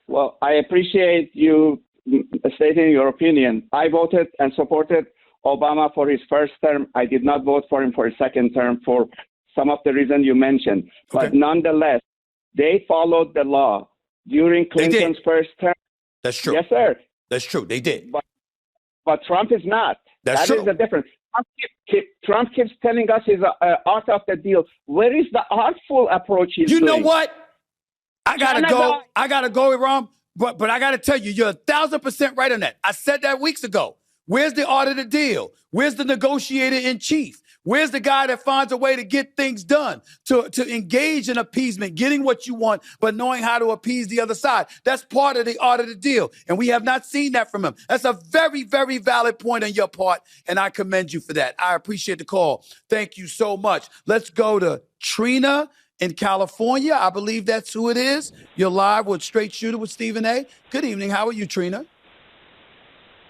Well, I appreciate you stating your opinion. I voted and supported Obama for his first term. I did not vote for him for his second term for some of the reasons you mentioned. But nonetheless, they followed the law during Clinton's first term. That's true. Yes, sir. That's true. They did. But Trump is not. That's that true. Is the difference. Trump keeps telling us he's art of the deal. Where is the artful approach he's doing? You know what? I gotta go, Iram. But I gotta tell you, you're 1,000% right on that. I said that weeks ago. Where's the art of the deal? Where's the negotiator in chief? Where's the guy that finds a way to get things done, to engage in appeasement, getting what you want, but knowing how to appease the other side? That's part of the art of the deal. And we have not seen that from him. That's a very, very valid point on your part, and I commend you for that. I appreciate the call. Thank you so much. Let's go to Trina in California. I believe that's who it is. You're live with Straight Shooter with Stephen A. Good evening. How are you, Trina?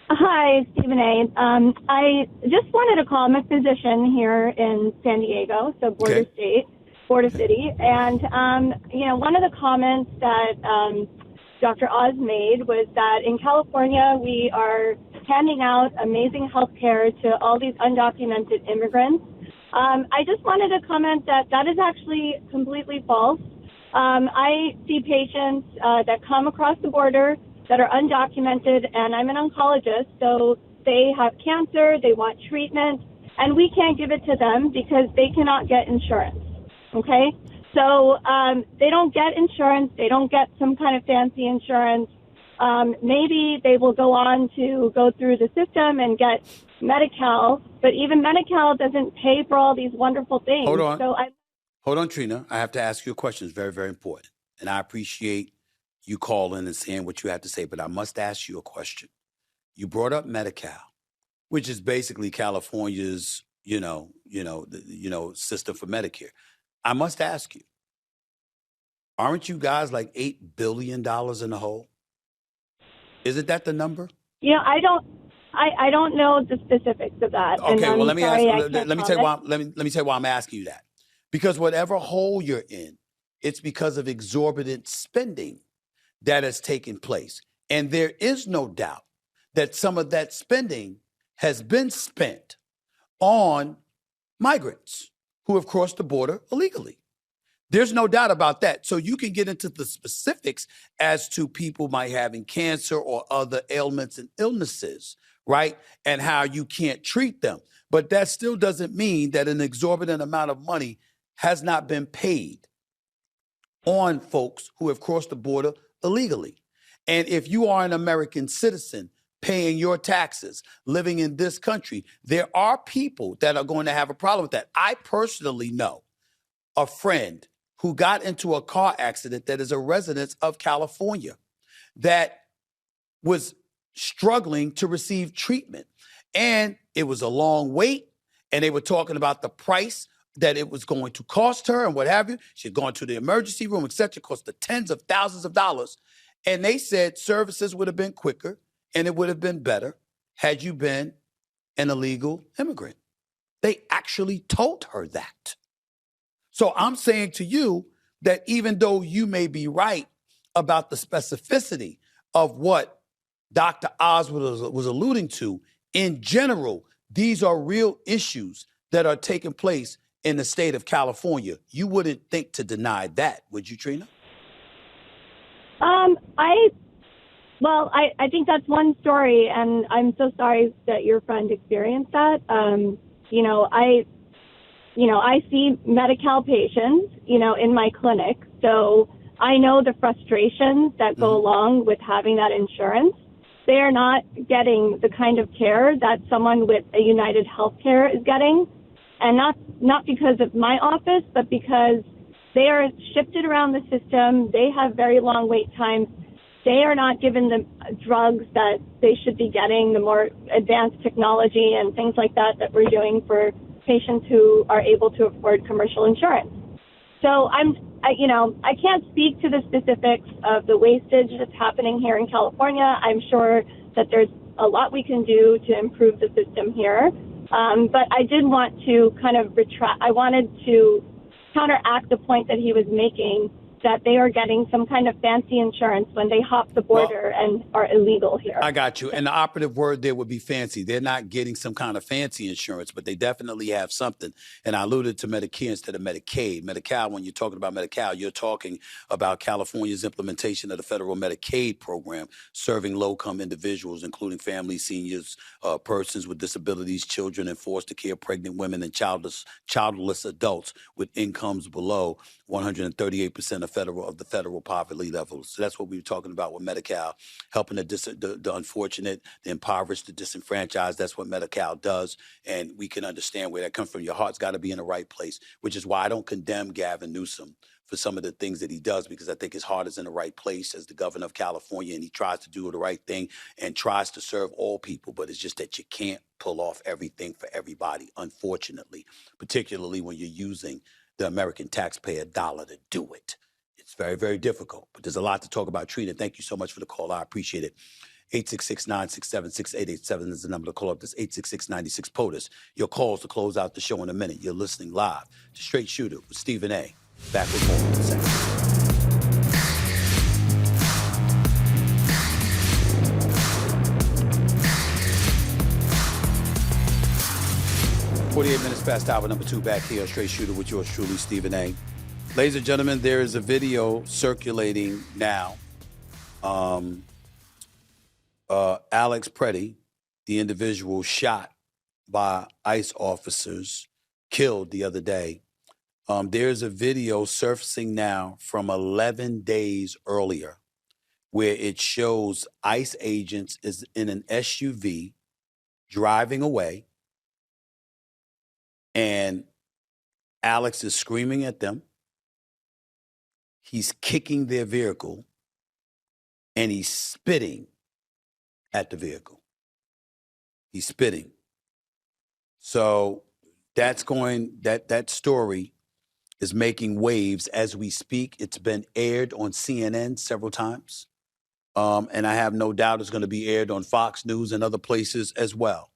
Hi, Stephen A. I just wanted to call. I'm a physician here in San Diego, so border city. And, one of the comments that Dr. Oz made was that in California, we are handing out amazing health care to all these undocumented immigrants. I just wanted to comment that is actually completely false. I see patients that come across the border that are undocumented, and I'm an oncologist, so they have cancer, they want treatment, and we can't give it to them because they cannot get insurance, okay? So they don't get insurance, they don't get some kind of fancy insurance. Maybe they will go on to go through the system and get Medi-Cal, but even Medi-Cal doesn't pay for all these wonderful things. Hold on, Trina. I have to ask you a question. It's very, very important, and I appreciate you call in and saying what you have to say, but I must ask you a question. You brought up Medi-Cal, which is basically California's, system for Medicare. I must ask you, aren't you guys like $8 billion in the hole? Isn't that the number? I don't know the specifics of that. Okay, well, let me tell you why I'm asking you that. Because whatever hole you're in, it's because of exorbitant spending that has taken place. And there is no doubt that some of that spending has been spent on migrants who have crossed the border illegally. There's no doubt about that. So you can get into the specifics as to people might having cancer or other ailments and illnesses, right? And how you can't treat them. But that still doesn't mean that an exorbitant amount of money has not been paid on folks who have crossed the border illegally. And if you are an American citizen paying your taxes, living in this country, there are people that are going to have a problem with that. I personally know a friend who got into a car accident that is a resident of California that was struggling to receive treatment. And it was a long wait, and they were talking about the price that it was going to cost her and what have you. She had gone to the emergency room, et cetera, cost the tens of thousands of dollars. And they said services would have been quicker and it would have been better had you been an illegal immigrant. They actually told her that. So I'm saying to you that even though you may be right about the specificity of what Dr. Oz was alluding to, in general, these are real issues that are taking place in the state of California. You wouldn't think to deny that, would you, Trina? I think that's one story, and I'm so sorry that your friend experienced that. I see Medi-Cal patients, in my clinic, so I know the frustrations that go along with having that insurance. They are not getting the kind of care that someone with a United Healthcare is getting, and not because of my office, but because they are shifted around the system. They have very long wait times. They are not given the drugs that they should be getting, the more advanced technology and things like that we're doing for patients who are able to afford commercial insurance. So I can't speak to the specifics of the wastage that's happening here in California. I'm sure that there's a lot we can do to improve the system here. But I did want to I wanted to counteract the point that he was making, that they are getting some kind of fancy insurance when they hop the border and are illegal here. I got you. And the operative word there would be fancy. They're not getting some kind of fancy insurance, but they definitely have something. And I alluded to Medicare instead of Medicaid. Medi-Cal, when you're talking about Medi-Cal, you're talking about California's implementation of the federal Medicaid program, serving low-income individuals, including families, seniors, persons with disabilities, children in foster care, pregnant women, and childless adults with incomes below 138% of the federal poverty levels. So that's what we were talking about with Medi-Cal, helping the unfortunate, the impoverished, the disenfranchised. That's what Medi-Cal does, and we can understand where that comes from. Your heart's got to be in the right place, which is why I don't condemn Gavin Newsom for some of the things that he does, because I think his heart is in the right place as the governor of California, and he tries to do the right thing and tries to serve all people. But it's just that you can't pull off everything for everybody, unfortunately, particularly when you're using the American taxpayer dollar to do it. It's very, very difficult, but there's a lot to talk about. Trina, thank you so much for the call. I appreciate it. 866-967-6887 is the number to call up. This 866-96-POTUS. Your calls to close out the show in a minute. You're listening live to Straight Shooter with Stephen A. Back with more in a second. Minutes past hour number 2 back here, Straight Shooter with yours truly, Stephen A. Ladies and gentlemen, there is a video circulating now. Alex Preddy, the individual shot by ICE officers, killed the other day. There's a video surfacing now from 11 days earlier where it shows ICE agents is in an SUV driving away, and Alex is screaming at them. He's kicking their vehicle, and he's spitting at the vehicle. He's spitting. So that story is making waves as we speak. It's been aired on CNN several times. And I have no doubt it's going to be aired on Fox News and other places as well.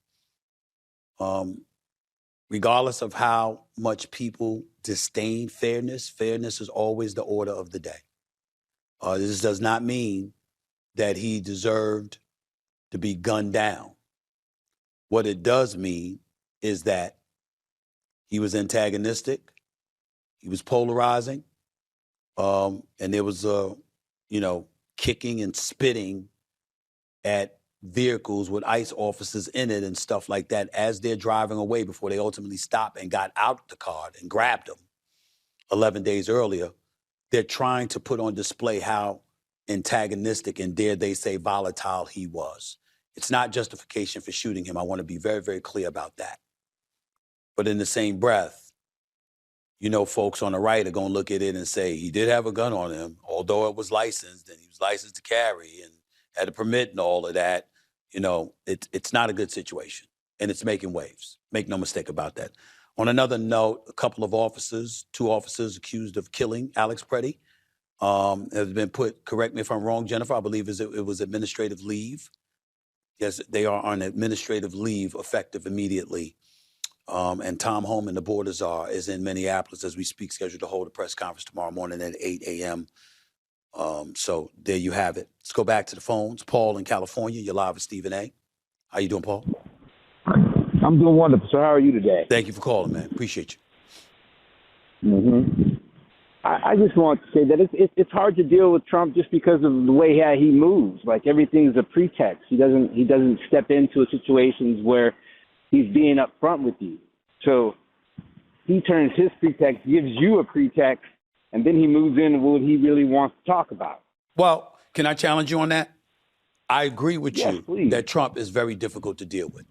Regardless of how much people disdain fairness, fairness is always the order of the day. This does not mean that he deserved to be gunned down. What it does mean is that he was antagonistic, he was polarizing, and there was kicking and spitting at vehicles with ICE officers in it and stuff like that as they're driving away before they ultimately stopped and got out the car and grabbed them 11 days earlier. They're trying to put on display how antagonistic and, dare they say, volatile he was. It's not justification for shooting him. I want to be very, very clear about that. But in the same breath, you know, folks on the right are going to look at it and say he did have a gun on him, although it was licensed and he was licensed to carry and had a permit and all of that. You know, it's not a good situation, and it's making waves. Make no mistake about that. On another note, a couple of officers, 2 officers accused of killing Alex Preddy, have been put, correct me if I'm wrong, Jennifer, I believe it was administrative leave. Yes, they are on administrative leave effective immediately. And Tom Homan, the board is in Minneapolis as we speak, scheduled to hold a press conference tomorrow morning at 8 a.m. So there you have it. Let's go back to the phones. Paul in California, you're live with Stephen A. How you doing, Paul? I'm doing wonderful. So how are you today? Thank you for calling, man. Appreciate you. Mm-hmm. I just want to say that it's hard to deal with Trump just because of the way he moves. Like everything's a pretext. He doesn't step into situations where he's being upfront with you. So he turns his pretext, gives you a pretext, and then he moves into what he really wants to talk about. Well, can I challenge you on that? I agree with you please. that Trump is very difficult to deal with.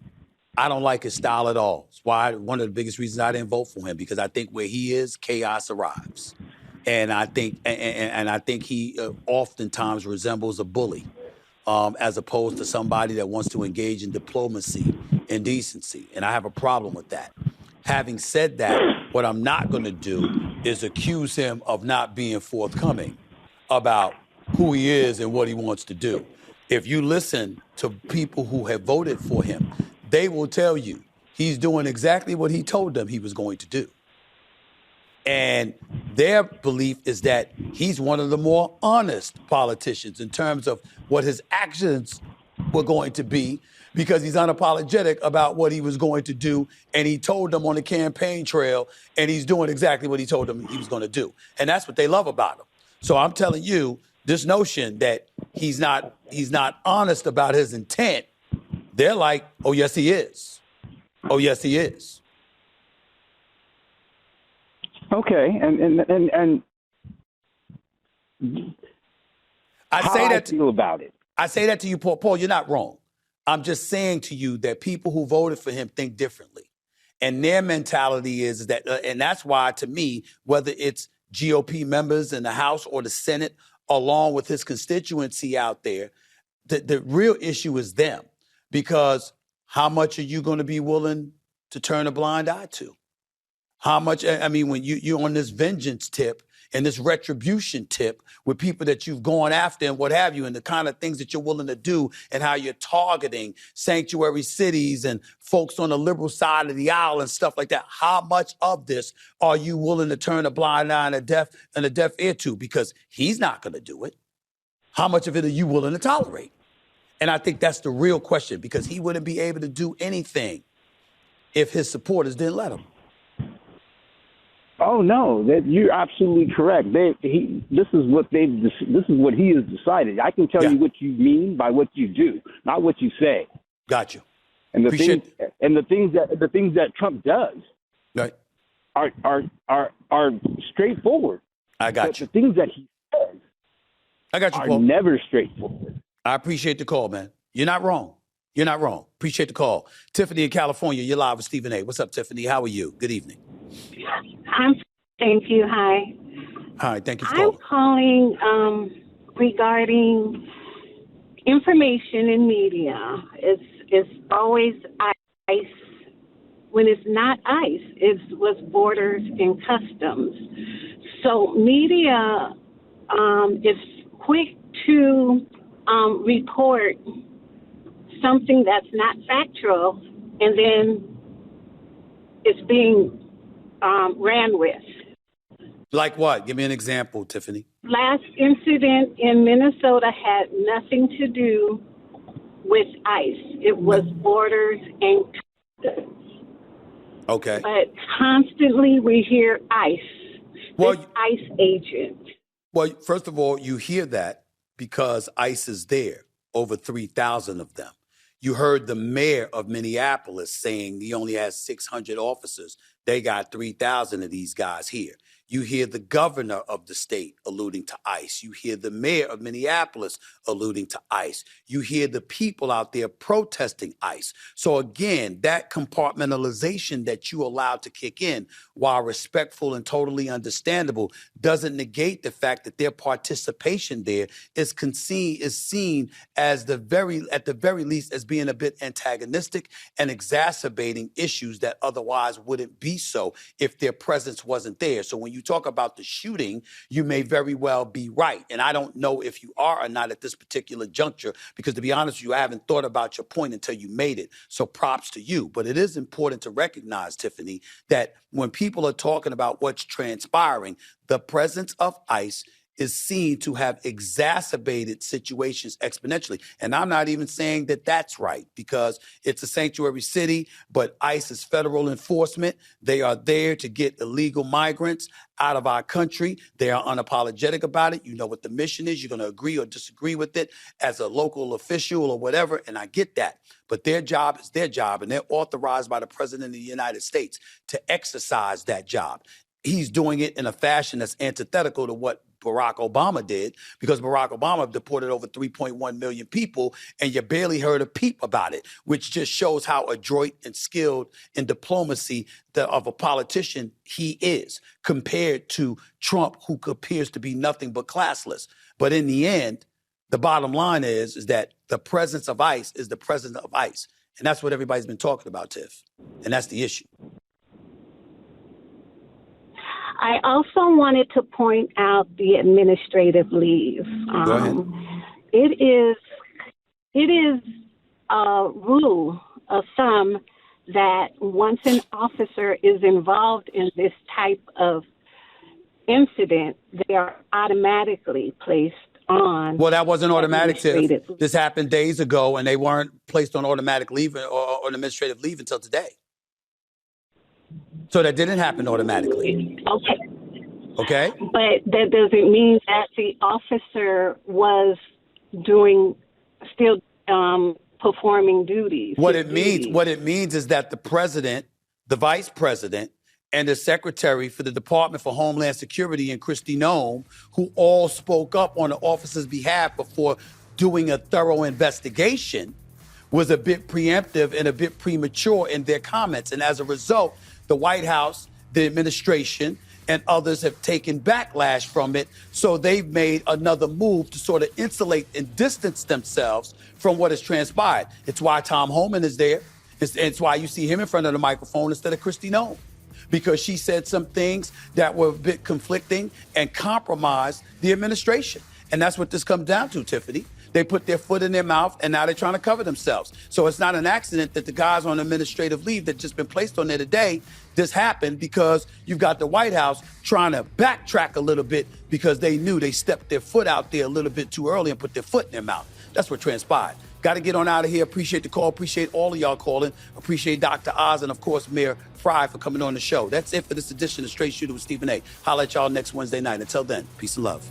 I don't like his style at all. It's why one of the biggest reasons I didn't vote for him, because I think where he is, chaos arrives. And I think he oftentimes resembles a bully, as opposed to somebody that wants to engage in diplomacy and decency. And I have a problem with that. Having said that, what I'm not going to do is accuse him of not being forthcoming about who he is and what he wants to do. If you listen to people who have voted for him, they will tell you he's doing exactly what he told them he was going to do. And their belief is that he's one of the more honest politicians in terms of what his actions were going to be, because he's unapologetic about what he was going to do. And he told them on the campaign trail, and he's doing exactly what he told them he was going to do. And that's what they love about him. So I'm telling you, this notion that he's not honest about his intent, they're like, oh, yes, he is. Oh, yes, he is. Okay, and I say that feel about it. I say that to you, Paul. Paul, you're not wrong. I'm just saying to you that people who voted for him think differently, and their mentality is that, and that's why, to me, whether it's GOP members in the House or the Senate, along with his constituency out there, the real issue is them, because how much are you going to be willing to turn a blind eye to? How much, I mean, when you're on this vengeance tip and this retribution tip with people that you've gone after and what have you, and the kind of things that you're willing to do and how you're targeting sanctuary cities and folks on the liberal side of the aisle and stuff like that, how much of this are you willing to turn a blind eye and a deaf ear to? Because he's not going to do it. How much of it are you willing to tolerate? And I think that's the real question, because he wouldn't be able to do anything if his supporters didn't let him. Oh no, you're absolutely correct. This is what he has decided. I can tell you what you mean by what you do, not what you say. Got you. And the things that Trump does, right, are straightforward. I got you. The things that he says, I got you, are Paul. never straightforward. I appreciate the call, man. You're not wrong. You're not wrong. Appreciate the call. Tiffany in California, you're live with Stephen A. What's up, Tiffany? How are you? Good evening. Thank you. Hi. Hi, thank you for I'm calling. calling regarding information in media. It's always ICE. When it's not ICE, it was borders and customs. So media is quick to report something that's not factual, and then it's being ran with. Like what? Give me an example, Tiffany. Last incident in Minnesota had nothing to do with ICE. It was borders and customs. Okay. But constantly we hear ICE. Well, this ICE agent. Well, first of all, you hear that because ICE is there, over 3,000 of them. You heard the mayor of Minneapolis saying he only has 600 officers. They got 3,000 of these guys here. You hear the governor of the state alluding to ICE. You hear the mayor of Minneapolis alluding to ICE. You hear the people out there protesting ICE. So again, that compartmentalization that you allowed to kick in, while respectful and totally understandable, doesn't negate the fact that their participation there is seen as at the very least as being a bit antagonistic and exacerbating issues that otherwise wouldn't be so if their presence wasn't there. So when you talk about the shooting, you may very well be right. And I don't know if you are or not at this particular juncture, because to be honest with you, I haven't thought about your point until you made it. So props to you. But it is important to recognize, Tiffany, that when people are talking about what's transpiring, the presence of ICE is seen to have exacerbated situations exponentially. And I'm not even saying that that's right, because it's a sanctuary city, but ICE is federal enforcement. They are there to get illegal migrants out of our country. They are unapologetic about it. You know what the mission is. You're going to agree or disagree with it as a local official or whatever, and I get that. But their job is their job, and they're authorized by the President of the United States to exercise that job. He's doing it in a fashion that's antithetical to what Barack Obama did, because Barack Obama deported over 3.1 million people, and you barely heard a peep about it, which just shows how adroit and skilled in diplomacy of a politician he is, compared to Trump, who appears to be nothing but classless. But in the end, the bottom line is that the presence of ICE is the presence of ICE. And that's what everybody's been talking about, Tiff. And that's the issue. I also wanted to point out the administrative leave. Go ahead. It is a rule of thumb that once an officer is involved in this type of incident, they are automatically placed on. Well, that wasn't automatic, Tiff. This happened days ago, and they weren't placed on automatic leave or on administrative leave until today. So that didn't happen automatically. Okay. But that doesn't mean that the officer was still performing duties. What it means is that the president, the vice president, and the secretary for the Department for Homeland Security and Kristi Noem, who all spoke up on the officer's behalf before doing a thorough investigation, was a bit preemptive and a bit premature in their comments. And as a result, the White House, the administration, and others have taken backlash from it. So they've made another move to sort of insulate and distance themselves from what has transpired. It's why Tom Homan is there. It's why you see him in front of the microphone instead of Kristi Noem, because she said some things that were a bit conflicting and compromised the administration. And that's what this comes down to, Tiffany. They put their foot in their mouth, and now they're trying to cover themselves. So it's not an accident that the guys on administrative leave that just been placed on there today, this happened because you've got the White House trying to backtrack a little bit because they knew they stepped their foot out there a little bit too early and put their foot in their mouth. That's what transpired. Got to get on out of here. Appreciate the call. Appreciate all of y'all calling. Appreciate Dr. Oz and, of course, Mayor Frey for coming on the show. That's it for this edition of Straight Shooter with Stephen A. Holla at y'all next Wednesday night. Until then, peace and love.